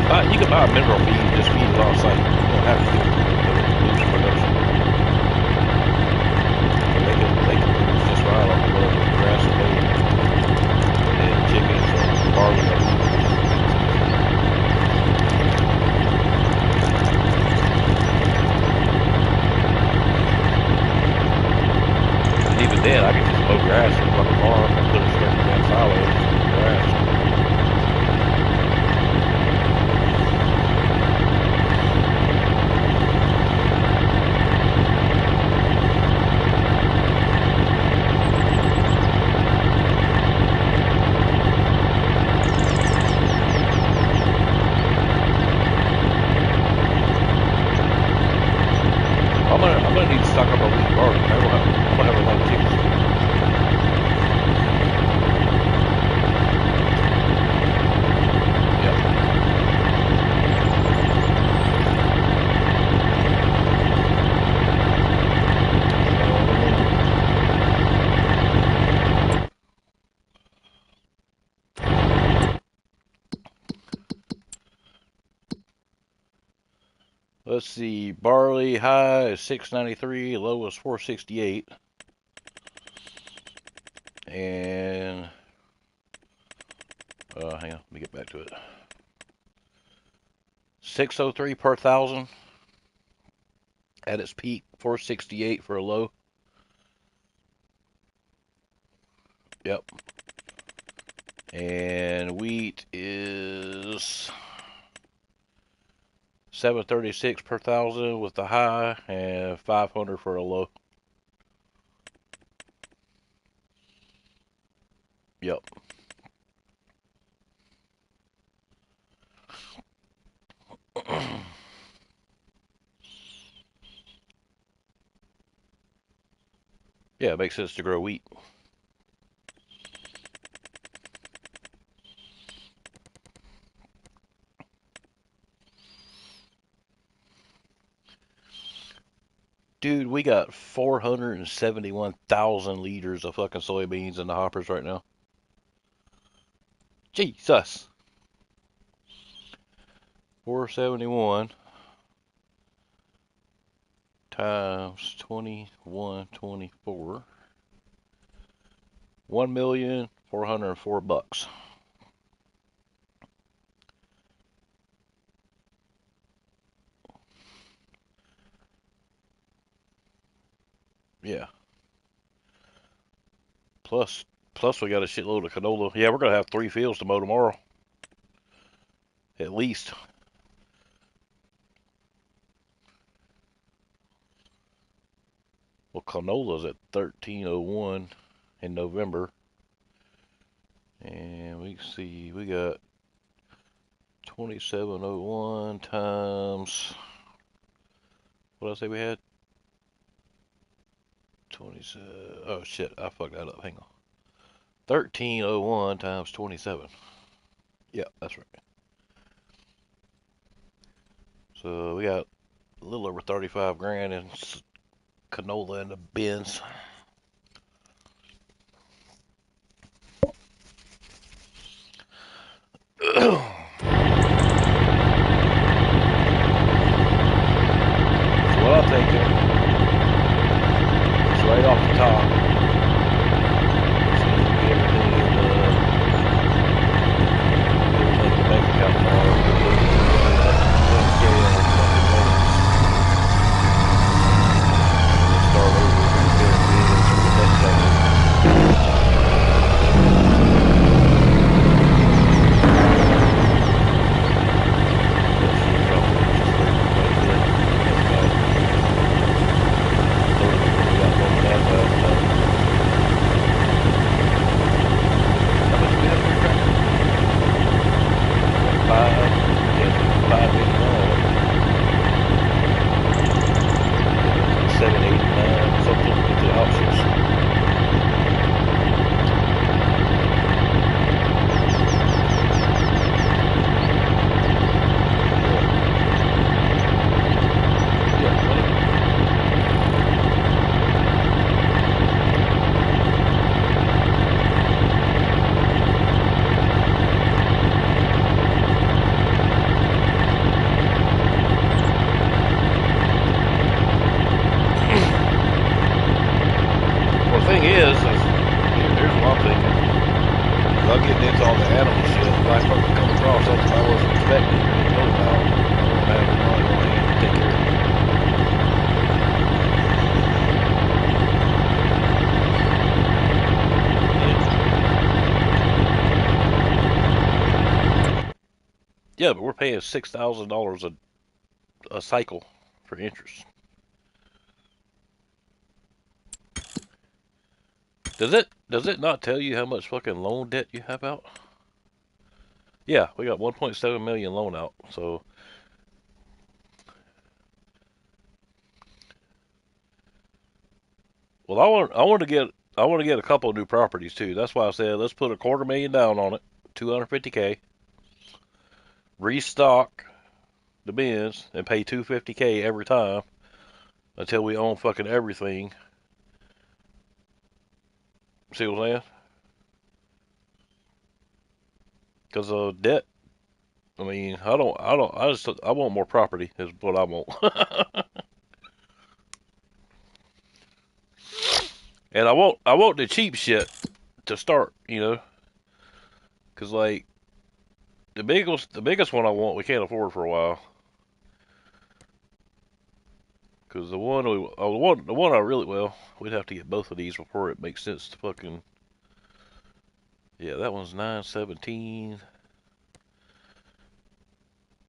Well, you can buy a mineral feed and just feed it on site. You don't have to give it to them, but it boosts production. So they can produce just fine off of whatever grass or hay. And then chickens or barley or wheat. And even then, I can just mow grass in the fucking farm and put it straight in the damn silo of grass. I'm gonna need to stock up on wheat and barley. I'm gonna have a lot of chickens. Let's see, barley high is 693, low is 468. And hang on, let me get back to it. 603 per thousand at its peak, 468 for a low. Yep. And wheat is 736 per thousand with the high and 500 for a low. Yep. Yeah, it makes sense to grow wheat. Dude, we got 471,000 liters of fucking soybeans in the hoppers right now. Jesus. 471 times 2124 $1,404,000. Yeah. Plus we got a shitload of canola. Yeah, we're gonna have 3 fields to mow tomorrow, at least. Well, canola's at 1301 in November, and we see we got 2701 times. What did I say we had? 27. Oh shit, I fucked that up. Hang on. 1301 times 27. Yeah, that's right. So we got a little over 35 grand in canola in the bins. So what I'm thinking is right off the top, as soon as we get everything in the bank account tomorrow, we'll put that 10K on the fucking loans. Start over with the bids for the next level. Yeah, but we're paying $6,000 a cycle for interest. Does it not tell you how much fucking loan debt you have out? Yeah, we got 1.7 million loan out. So well, I want to get a couple of new properties too. That's why I said let's put $250,000 down on it, 250K. Restock the bins and pay 250K every time until we own fucking everything. See what I'm saying? Because of debt. I mean, I want more property is what I want. And I want the cheap shit to start, you know, because like the biggest one I want we can't afford for a while. Because the one I really we'd have to get both of these before it makes sense to fucking. Yeah, that one's 917.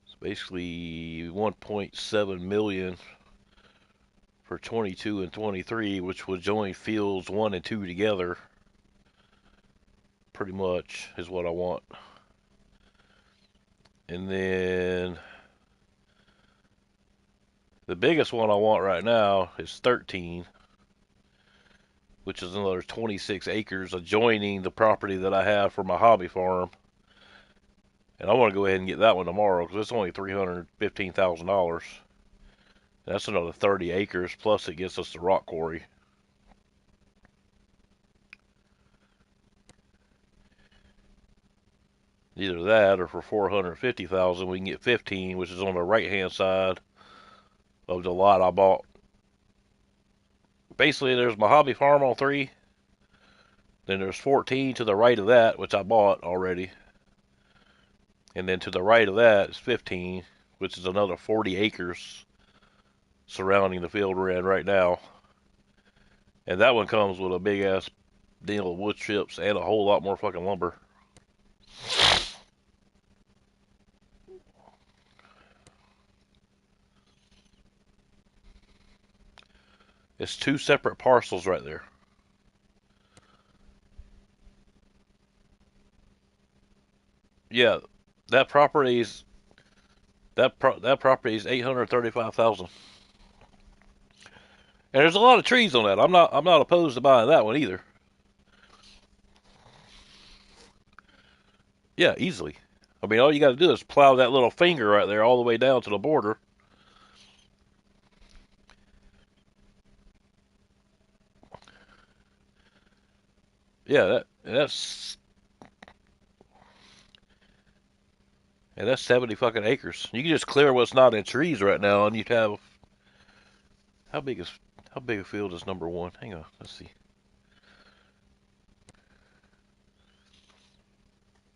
It's basically 1.7 million for 22 and 23, which would join fields 1 and 2 together. Pretty much is what I want. And then the biggest one I want right now is 13, which is another 26 acres adjoining the property that I have for my hobby farm. And I want to go ahead and get that one tomorrow because it's only $315,000. That's another 30 acres, plus it gets us the rock quarry. Either that or for 450,000 we can get 15, which is on the right hand side of the lot I bought. Basically, there's my hobby farm on 3, Then there's 14 to the right of that, which I bought already. And then to the right of that is 15, which is another 40 acres surrounding the field we're in right now. And that one comes with a big ass deal of wood chips and a whole lot more fucking lumber. It's 2 separate parcels right there. Yeah, that property's that property is 835,000. And there's a lot of trees on that. I'm not opposed to buying that one either. Yeah, easily. I mean, all you got to do is plow that little finger right there all the way down to the border. Yeah, that's 70 fucking acres. You can just clear what's not in trees right now, and you'd have how big a field is number one? Hang on, let's see.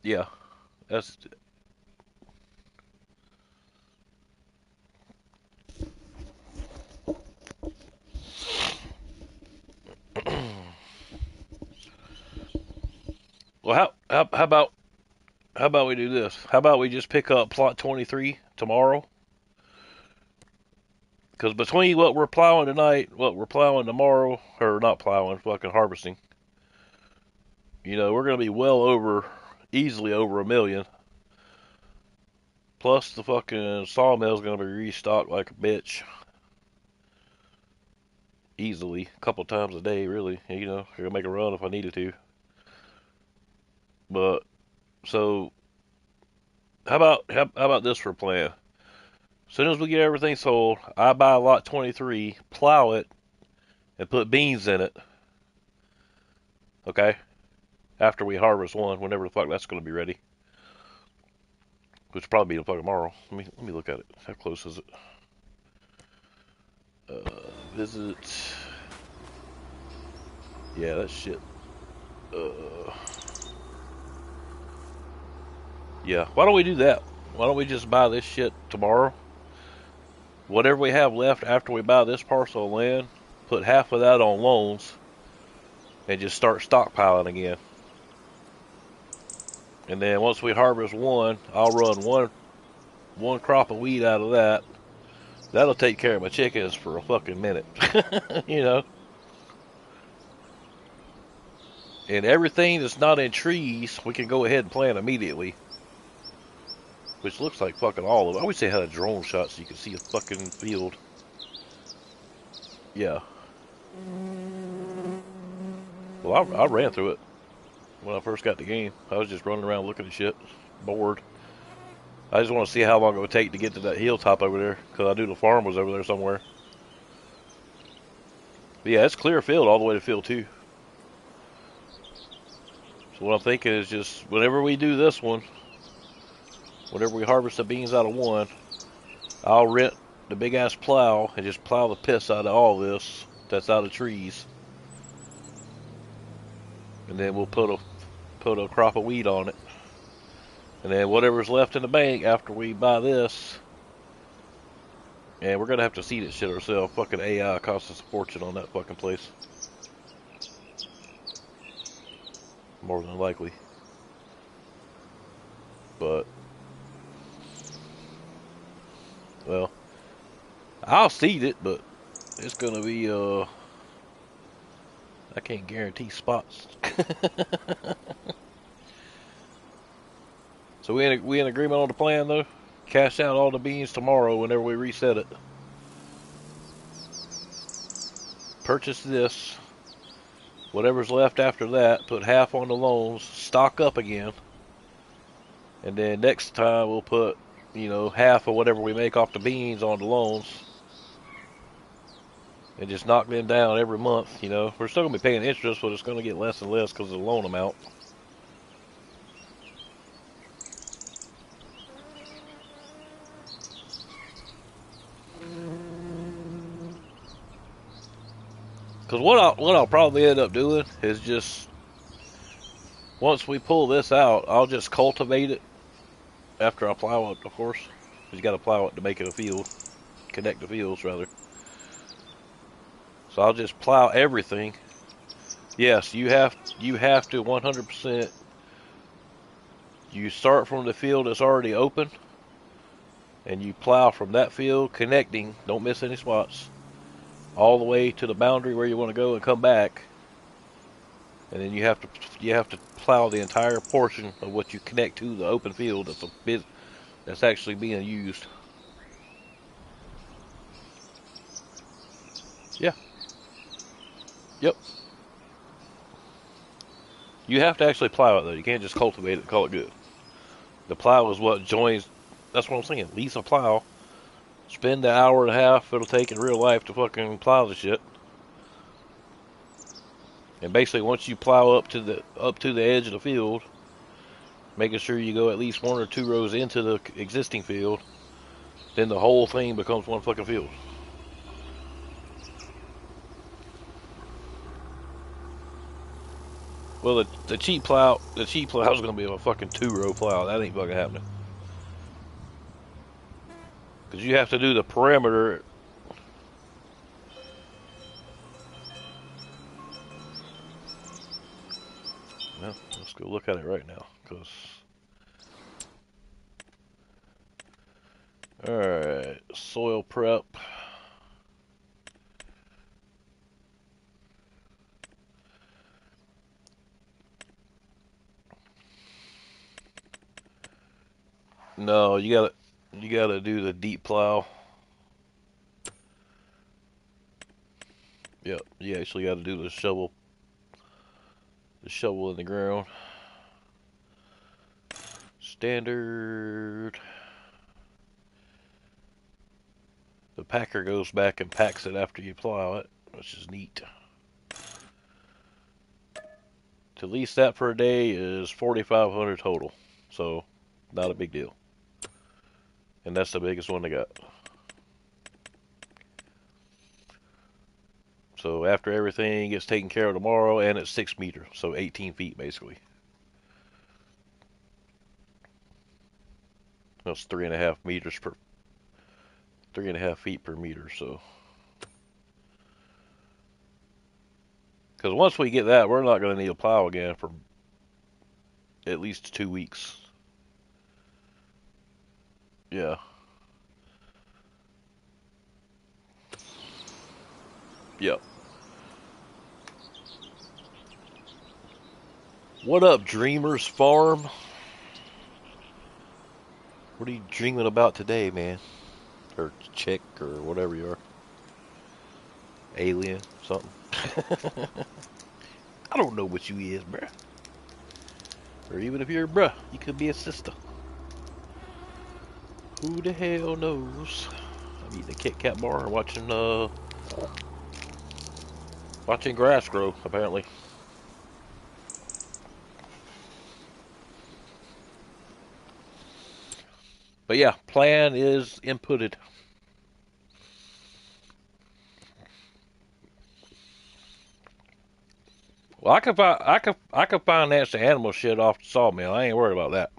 Yeah, that's well. How about we do this? How about we just pick up plot 23 tomorrow? Because between what we're plowing tonight, what we're plowing tomorrow, or not plowing, fucking harvesting, we're gonna be well over, easily over $1 million. Plus the fucking sawmill's gonna be restocked like a bitch. Easily, a couple times a day, really. You're gonna make a run if I needed to. But so, how about this for a plan? As soon as we get everything sold, I buy lot 23, plow it, and put beans in it. Okay? After we harvest one, whenever the fuck that's gonna be ready. Which will probably be the fuck tomorrow. Let me look at it. How close is it? Visit. Yeah, that shit. Yeah, why don't we do that? Why don't we just buy this shit tomorrow? Whatever we have left after we buy this parcel of land, put half of that on loans, and just start stockpiling again. And then once we harvest one, I'll run one crop of wheat out of that. That'll take care of my chickens for a fucking minute. And everything that's not in trees, we can go ahead and plant immediately. Which looks like fucking all of it. I wish they had a drone shot so you could see a fucking field. Yeah. Well, I ran through it when I first got the game. I was just running around looking at shit. Bored. I just want to see how long it would take to get to that hilltop over there. Because I knew the farm was over there somewhere. But yeah, it's clear field all the way to field 2. So what I'm thinking is just, whenever we do this one, whenever we harvest the beans out of one, I'll rent the big ass plow and just plow the piss out of all this that's out of trees. And then we'll put a crop of wheat on it. And then whatever's left in the bank after we buy this, and we're gonna have to seed this shit ourselves. Fucking AI costs us a fortune on that fucking place. More than likely. But well, I'll seed it, but it's gonna be I can't guarantee spots. So we in agreement on the plan though? Cash out all the beans tomorrow whenever we reset it. Purchase this. Whatever's left after that, put half on the loans, stock up again. And then next time we'll put, half of whatever we make off the beans on the loans. And just knock them down every month, We're still going to be paying interest, but it's going to get less and less because of the loan amount. Because what I'll probably end up doing is just once we pull this out, I'll just cultivate it after I plow it, of course. You got to plow it to make it a field, connect the fields rather. So I'll just plow everything. Yes, you have to 100%. You start from the field that's already open, and you plow from that field, connecting. Don't miss any spots. All the way to the boundary where you want to go and come back. And then you have to plow the entire portion of what you connect to the open field that's actually being used. Yeah. Yep. You have to actually plow it though. You can't just cultivate it and call it good. The plow is what joins. That's what I'm saying. Lease a plow. Spend the hour and a half it'll take in real life to fucking plow the shit. And basically, once you plow up to the edge of the field, making sure you go at least 1 or 2 rows into the existing field, then the whole thing becomes one fucking field. Well, the cheap plow is gonna be a fucking 2-row plow. That ain't fucking happening. Because you have to do the perimeter. Well, let's go look at it right now. Alright, soil prep. No, you gotta do the deep plow. Yep, you actually gotta do the shovel in the ground. Standard. The packer goes back and packs it after you plow it, which is neat. To lease that for a day is $4,500 total, so not a big deal. And that's the biggest one they got. So after everything gets taken care of tomorrow, and it's 6 meters, so 18 feet basically. That's 3.5 meters per 3.5 feet per meter. So, because once we get that, we're not going to need a plow again for at least 2 weeks. Yeah. Yep. What up, Dreamers Farm? What are you dreaming about today, man? Or chick, or whatever you are. Alien, something. I don't know what you is, bruh. Or even if you're a bruh, you could be a sister. Who the hell knows? I'm eating a Kit Kat bar and watching grass grow, apparently. But yeah, plan is inputted. Well, I could finance the animal shit off the sawmill. I ain't worried about that.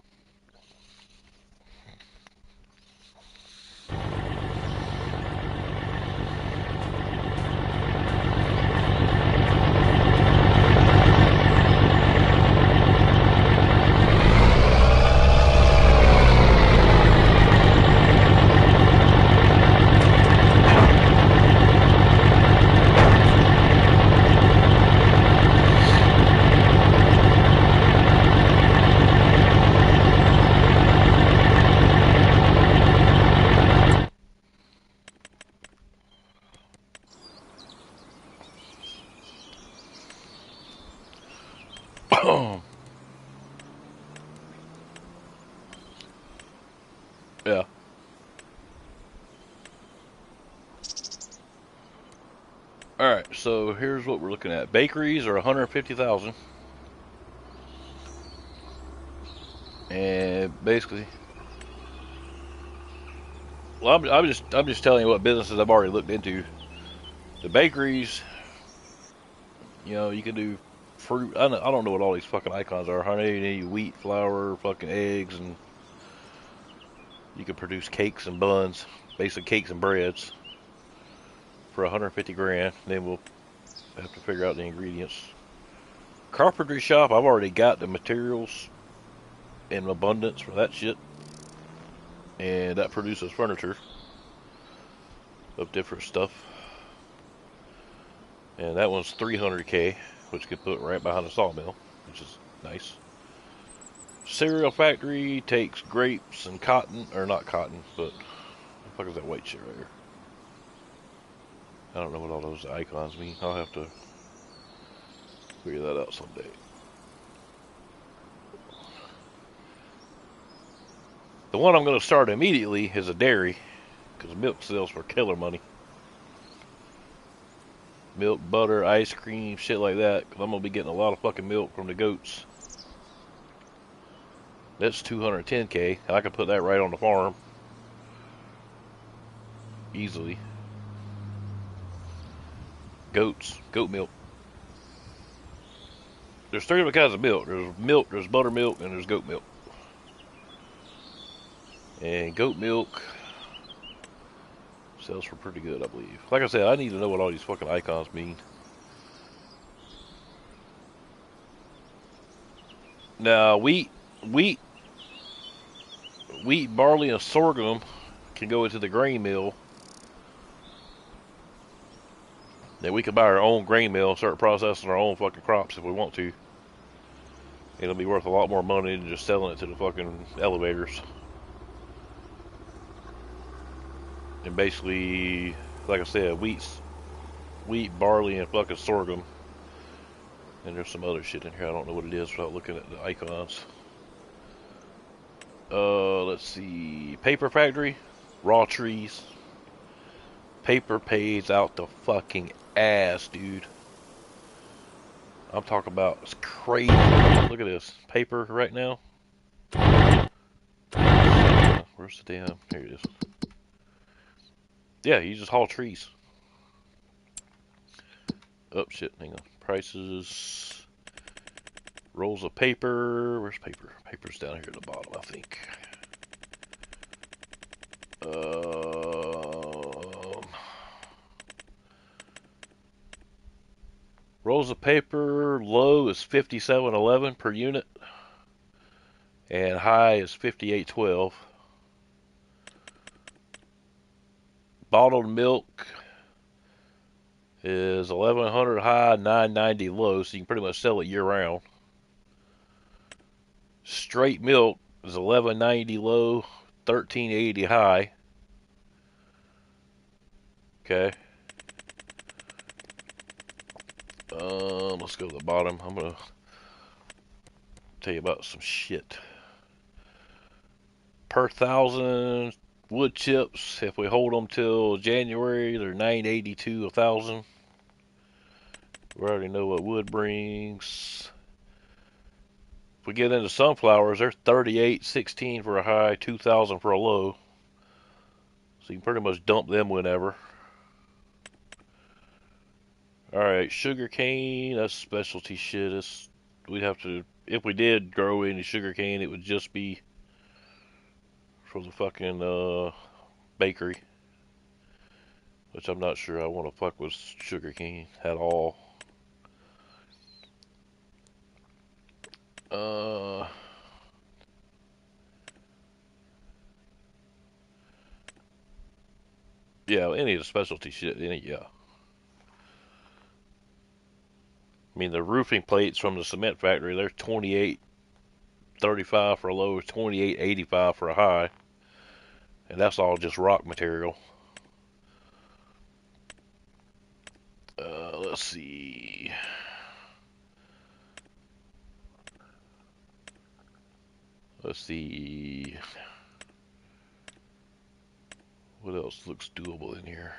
Yeah. All right, so here's what we're looking at. Bakeries are 150,000, and basically, well, I'm just telling you what businesses I've already looked into. The bakeries, you can do fruit. I don't know what all these fucking icons are. Honey, you need wheat, flour, fucking eggs, and you can produce cakes and buns, basic cakes and breads for 150 grand. Then we'll have to figure out the ingredients. Carpentry shop, I've already got the materials in abundance for that shit. And that produces furniture of different stuff. And that one's 300k, which could put right behind the sawmill, which is nice. Cereal factory takes grapes and cotton, or not cotton, but what the fuck is that white shit right here? I don't know what all those icons mean. I'll have to figure that out someday. The one I'm going to start immediately is a dairy, because milk sells for killer money. Milk, butter, ice cream, shit like that. Cause I'm going to be getting a lot of fucking milk from the goats. That's 210k. I can put that right on the farm. Easily. Goats. Goat milk. There's 3 different kinds of milk. There's buttermilk, and there's goat milk. And goat milk sells for pretty good, I believe. Like I said, I need to know what all these fucking icons mean. Now, wheat, barley, and sorghum can go into the grain mill. Then we can buy our own grain mill and start processing our own fucking crops if we want to. It'll be worth a lot more money than just selling it to the fucking elevators. And basically, like I said, wheat, barley, and fucking sorghum. And there's some other shit in here. I don't know what it is without looking at the icons. Let's see. Paper factory, raw trees. Paper pays out the fucking ass, dude. I'm talking about, it's crazy. Look at this. Paper right now. Where's the damn? Here it is. Yeah, you just haul trees. Oh, shit. Hang on. Prices. Rolls of paper. Where's paper? Paper's down here at the bottom, I think. Rolls of paper, low is 57.11 per unit, and high is 58.12. Bottled milk is 1100 high, 990 low, so you can pretty much sell it year round. Straight milk is 1190 low, 1380 high. Okay. Let's go to the bottom. I'm gonna tell you about some shit. Per 1,000 wood chips, if we hold them till January, they're 982 a 1,000. We already know what wood brings. If we get into sunflowers, they're 38.16 for a high, 2,000 for a low. So you can pretty much dump them whenever. Alright, sugar cane, that's specialty shit. We'd have to, if we did grow any sugar cane, it would just be for the fucking bakery. Which I'm not sure I want to fuck with sugar cane at all. Yeah, any of the specialty shit, yeah. I mean, the roofing plates from the cement factory, they're 28.35 for a low, 28.85 for a high. And that's all just rock material. Let's see. Let's see. What else looks doable in here?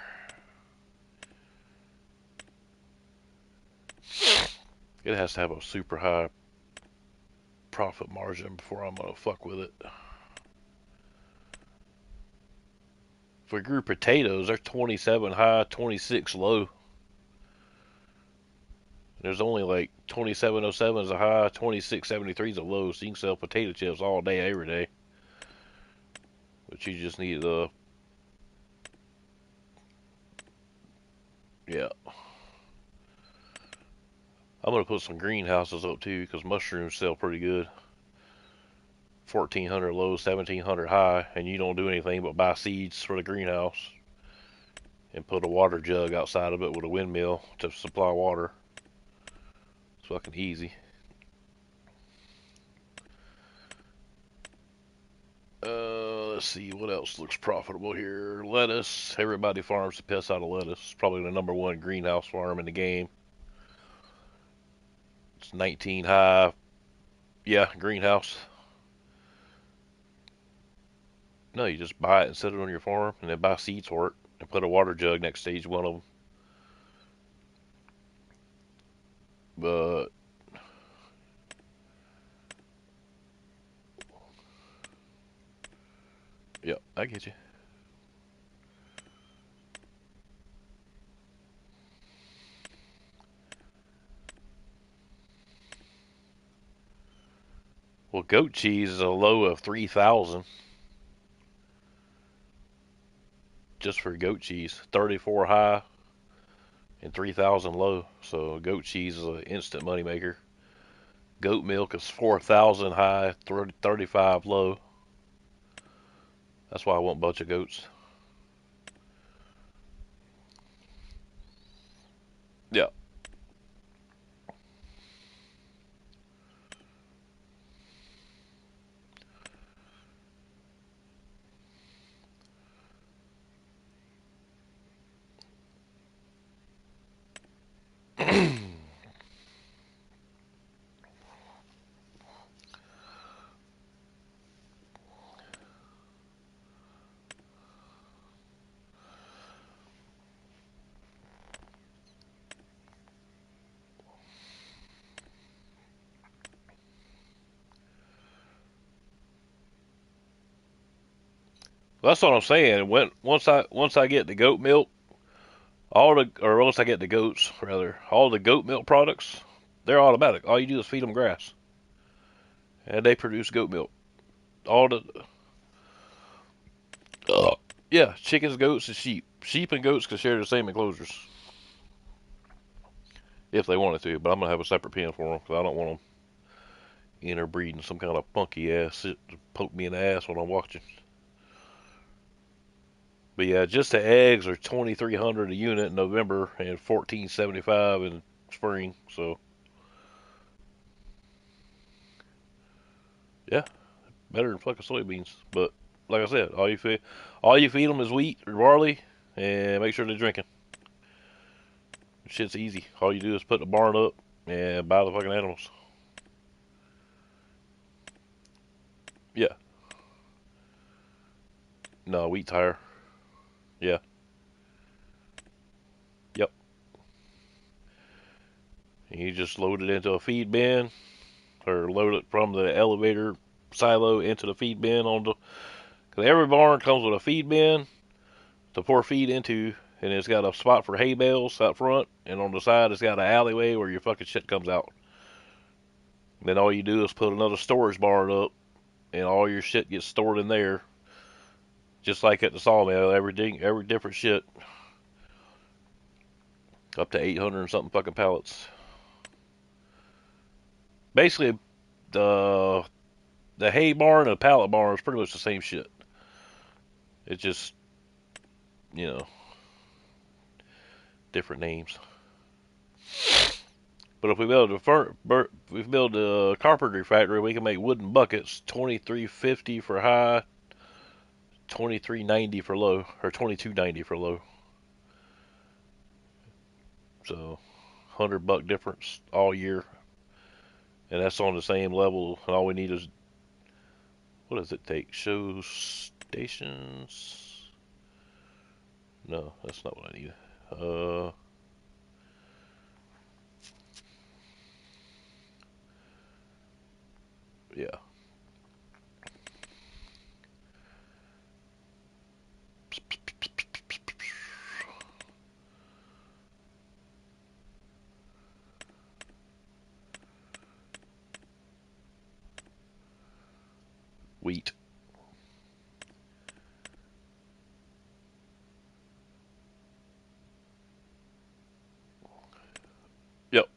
It has to have a super high profit margin before I'm gonna fuck with it. If we grew potatoes, they're 27 high, 26 low. And There's only like 2707 is a high, 2673 is a low, so you can sell potato chips all day, every day. But you just need the, yeah. I'm gonna put some greenhouses up too, because mushrooms sell pretty good. 1400 low, 1700 high, and you don't do anything but buy seeds for the greenhouse and put a water jug outside of it with a windmill to supply water. It's fucking easy. Let's see what else looks profitable here. Lettuce. Everybody farms the piss out of lettuce. It's probably the #1 greenhouse farm in the game. It's 19 high. Yeah, greenhouse. No, you just buy it and set it on your farm, and then buy seeds for it, and put a water jug next to each one of them. But yeah, I get you. Well, goat cheese is a low of 3,000 just for goat cheese. 34 high and 3,000 low. So goat cheese is an instant moneymaker. Goat milk is 4,000 high, 35 low. That's why I want a bunch of goats. Yeah. That's what I'm saying. Once I get the goat milk, once I get the goats rather, all the goat milk products, they're automatic. All you do is feed them grass, and they produce goat milk. All the yeah, chickens, goats, and sheep. Sheep and goats can share the same enclosures if they wanted to, but I'm gonna have a separate pen for them because I don't want them interbreeding some kind of funky ass shit to poke me in the ass when I'm watching. But yeah, just the eggs are 2,300 a unit in November and 1475 in spring. So yeah, better than fucking soybeans. But like I said, all you feed them is wheat or barley, and make sure they're drinking. Shit's easy. All you do is put the barn up and buy the fucking animals. Yeah, no wheat tire. Yeah, yep. And you just load it into a feed bin, or load it from the elevator silo into the feed bin on the. Cause every barn comes with a feed bin to pour feed into, and it's got a spot for hay bales out front, and on the side it's got an alleyway where your fucking shit comes out. And then all you do is put another storage barn up, and all your shit gets stored in there, just like at the sawmill. Every different shit, up to 800 and something fucking pallets. Basically, the the hay barn and the pallet barn is pretty much the same shit. It's just, you know, different names. But if we build a carpentry factory, we can make wooden buckets. 2350 for high, 2390 for low, or 2290 for low. So, $100 difference all year, and that's on the same level. And all we need is, what does it take? Show stations? No, that's not what I need. Yeah. Sweet. Yep.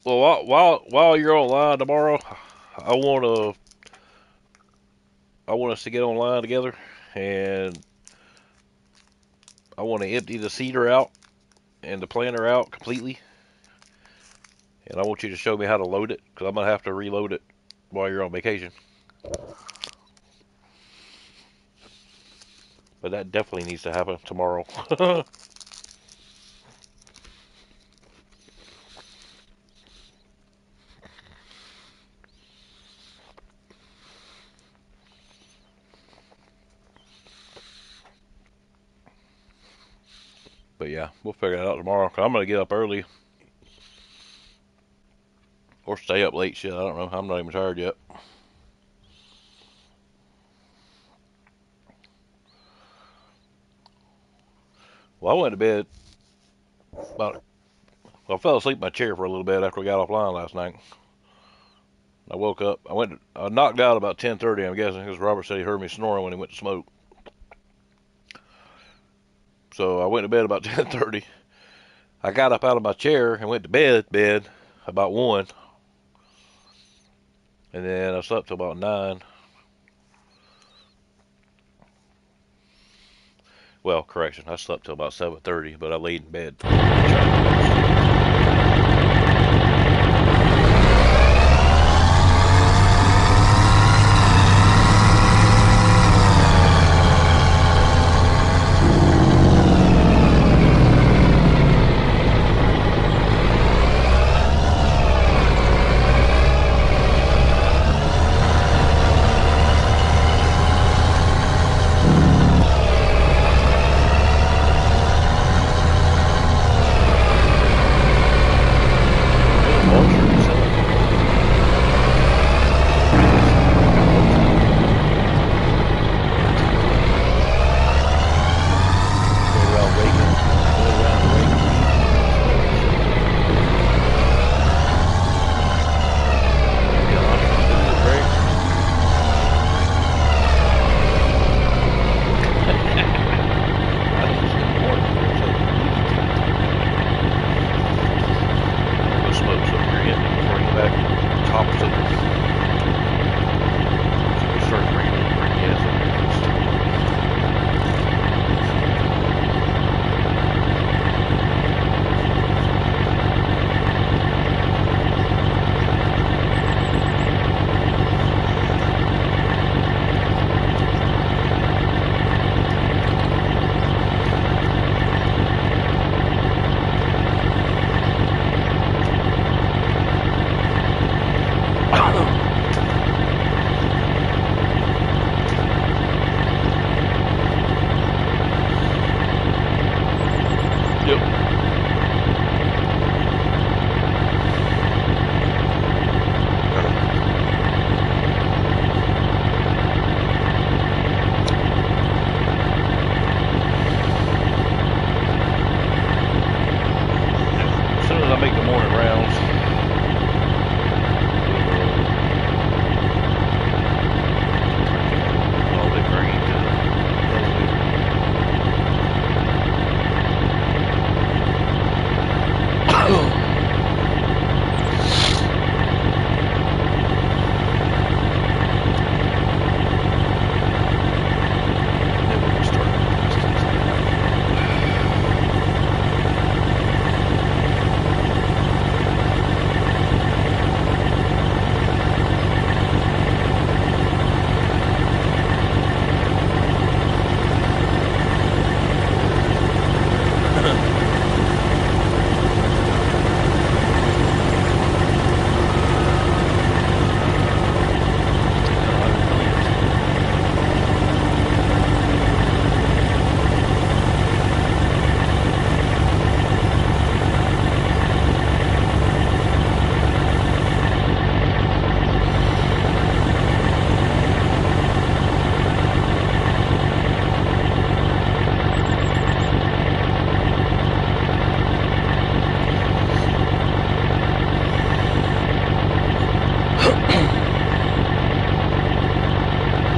Well, while you're online tomorrow, I want us to get online together, and I want to empty the seeder out and the planter out completely, and I want you to show me how to load it, because I'm gonna have to reload it while you're on vacation. But that definitely needs to happen tomorrow. But yeah, we'll figure that out tomorrow. I'm gonna get up early or stay up late. Shit, I don't know. I'm not even tired yet. Well, I went to bed I fell asleep in my chair for a little bit after we got offline last night. I woke up. I knocked out about 10:30. I'm guessing because Robert said he heard me snoring when he went to smoke. So I went to bed about 10:30. I got up out of my chair and went to bed about 1. And then I slept till about 9. Well, correction, I slept till about 7:30, but I laid in bed.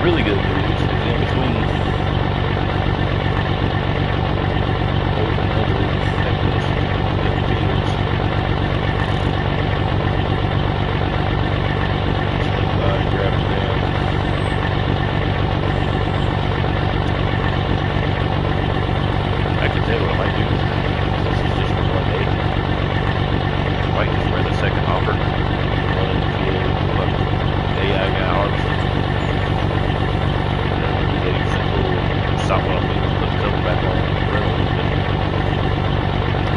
Really good news is in between loads and unloads at the fields. I can swing by and grab it down. I can tell you what I might do. This is just for one day. I might just rent a second hopper, run in the field, but AI guy harvesting. And then when you get your simple, stop what I'm doing, put the cover back on, rental even.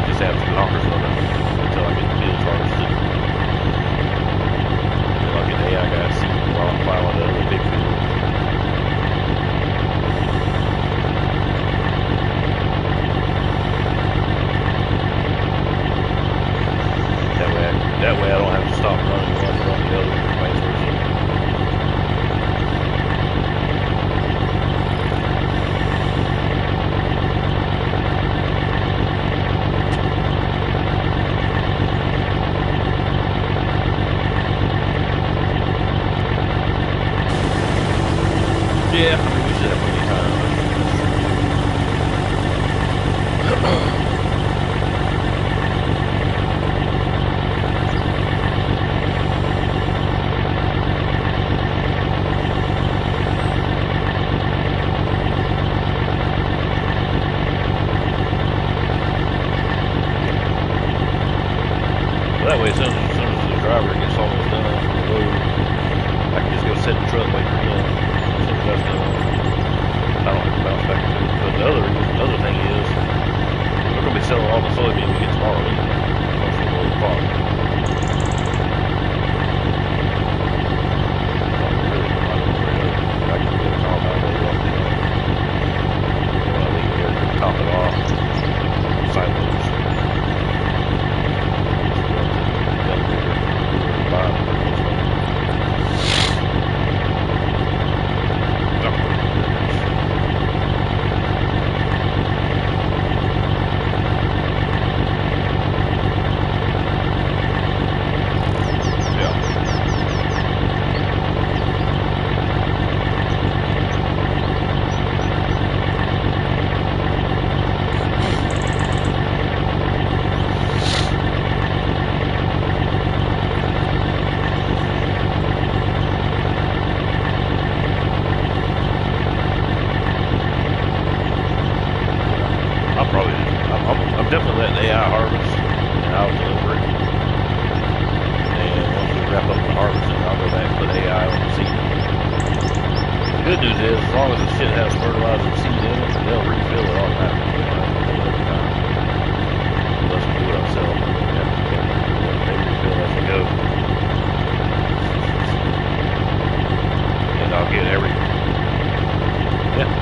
Just have two hoppers running until I get the fields harvested. And then I'll get the AI guy seed while I'm plowing the other big field. That way I don't have to stop running one to run the other, or vice versa. Yeah, I mean, we should have plenty of time. That way, as soon as the driver gets almost done for the load, I can just go set the truck, wait for him. As soon as that's done, I don't have to bounce back and forth. But the other thing is, we're going to be selling all the soybean we get tomorrow anyway, once we blow the crop. I can get a combine load off the end. And when I leave there, top it off, sideways. I'm definitely letting AI harvest, and I'll deliver it. And once we wrap up the harvesting, I'll go back and put AI on the seed. The good news is, as long as the shit has fertilizer and seed in it, they'll refill it automatically. We don't have to fill it every time. Unless we do it ourselves, and then we have to refill it. They refill as they go. And I'll get every... Yeah.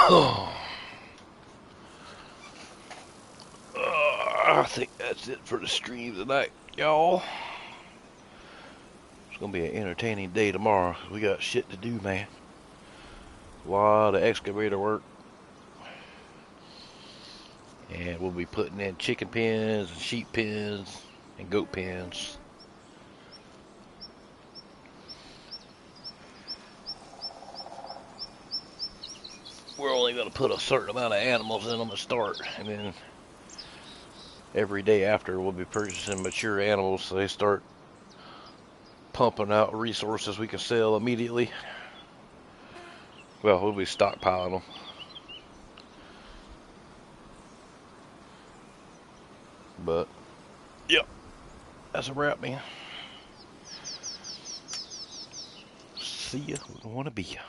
I think that's it for the stream tonight, y'all. It's gonna be an entertaining day tomorrow. We got shit to do, man. A lot of excavator work. And we'll be putting in chicken pens and sheep pens and goat pens. We're only going to put a certain amount of animals in them to start, and then every day after we'll be purchasing mature animals so they start pumping out resources we can sell immediately. Well, we'll be stockpiling them. But, yep, that's a wrap, man. See ya. We don't want to be ya.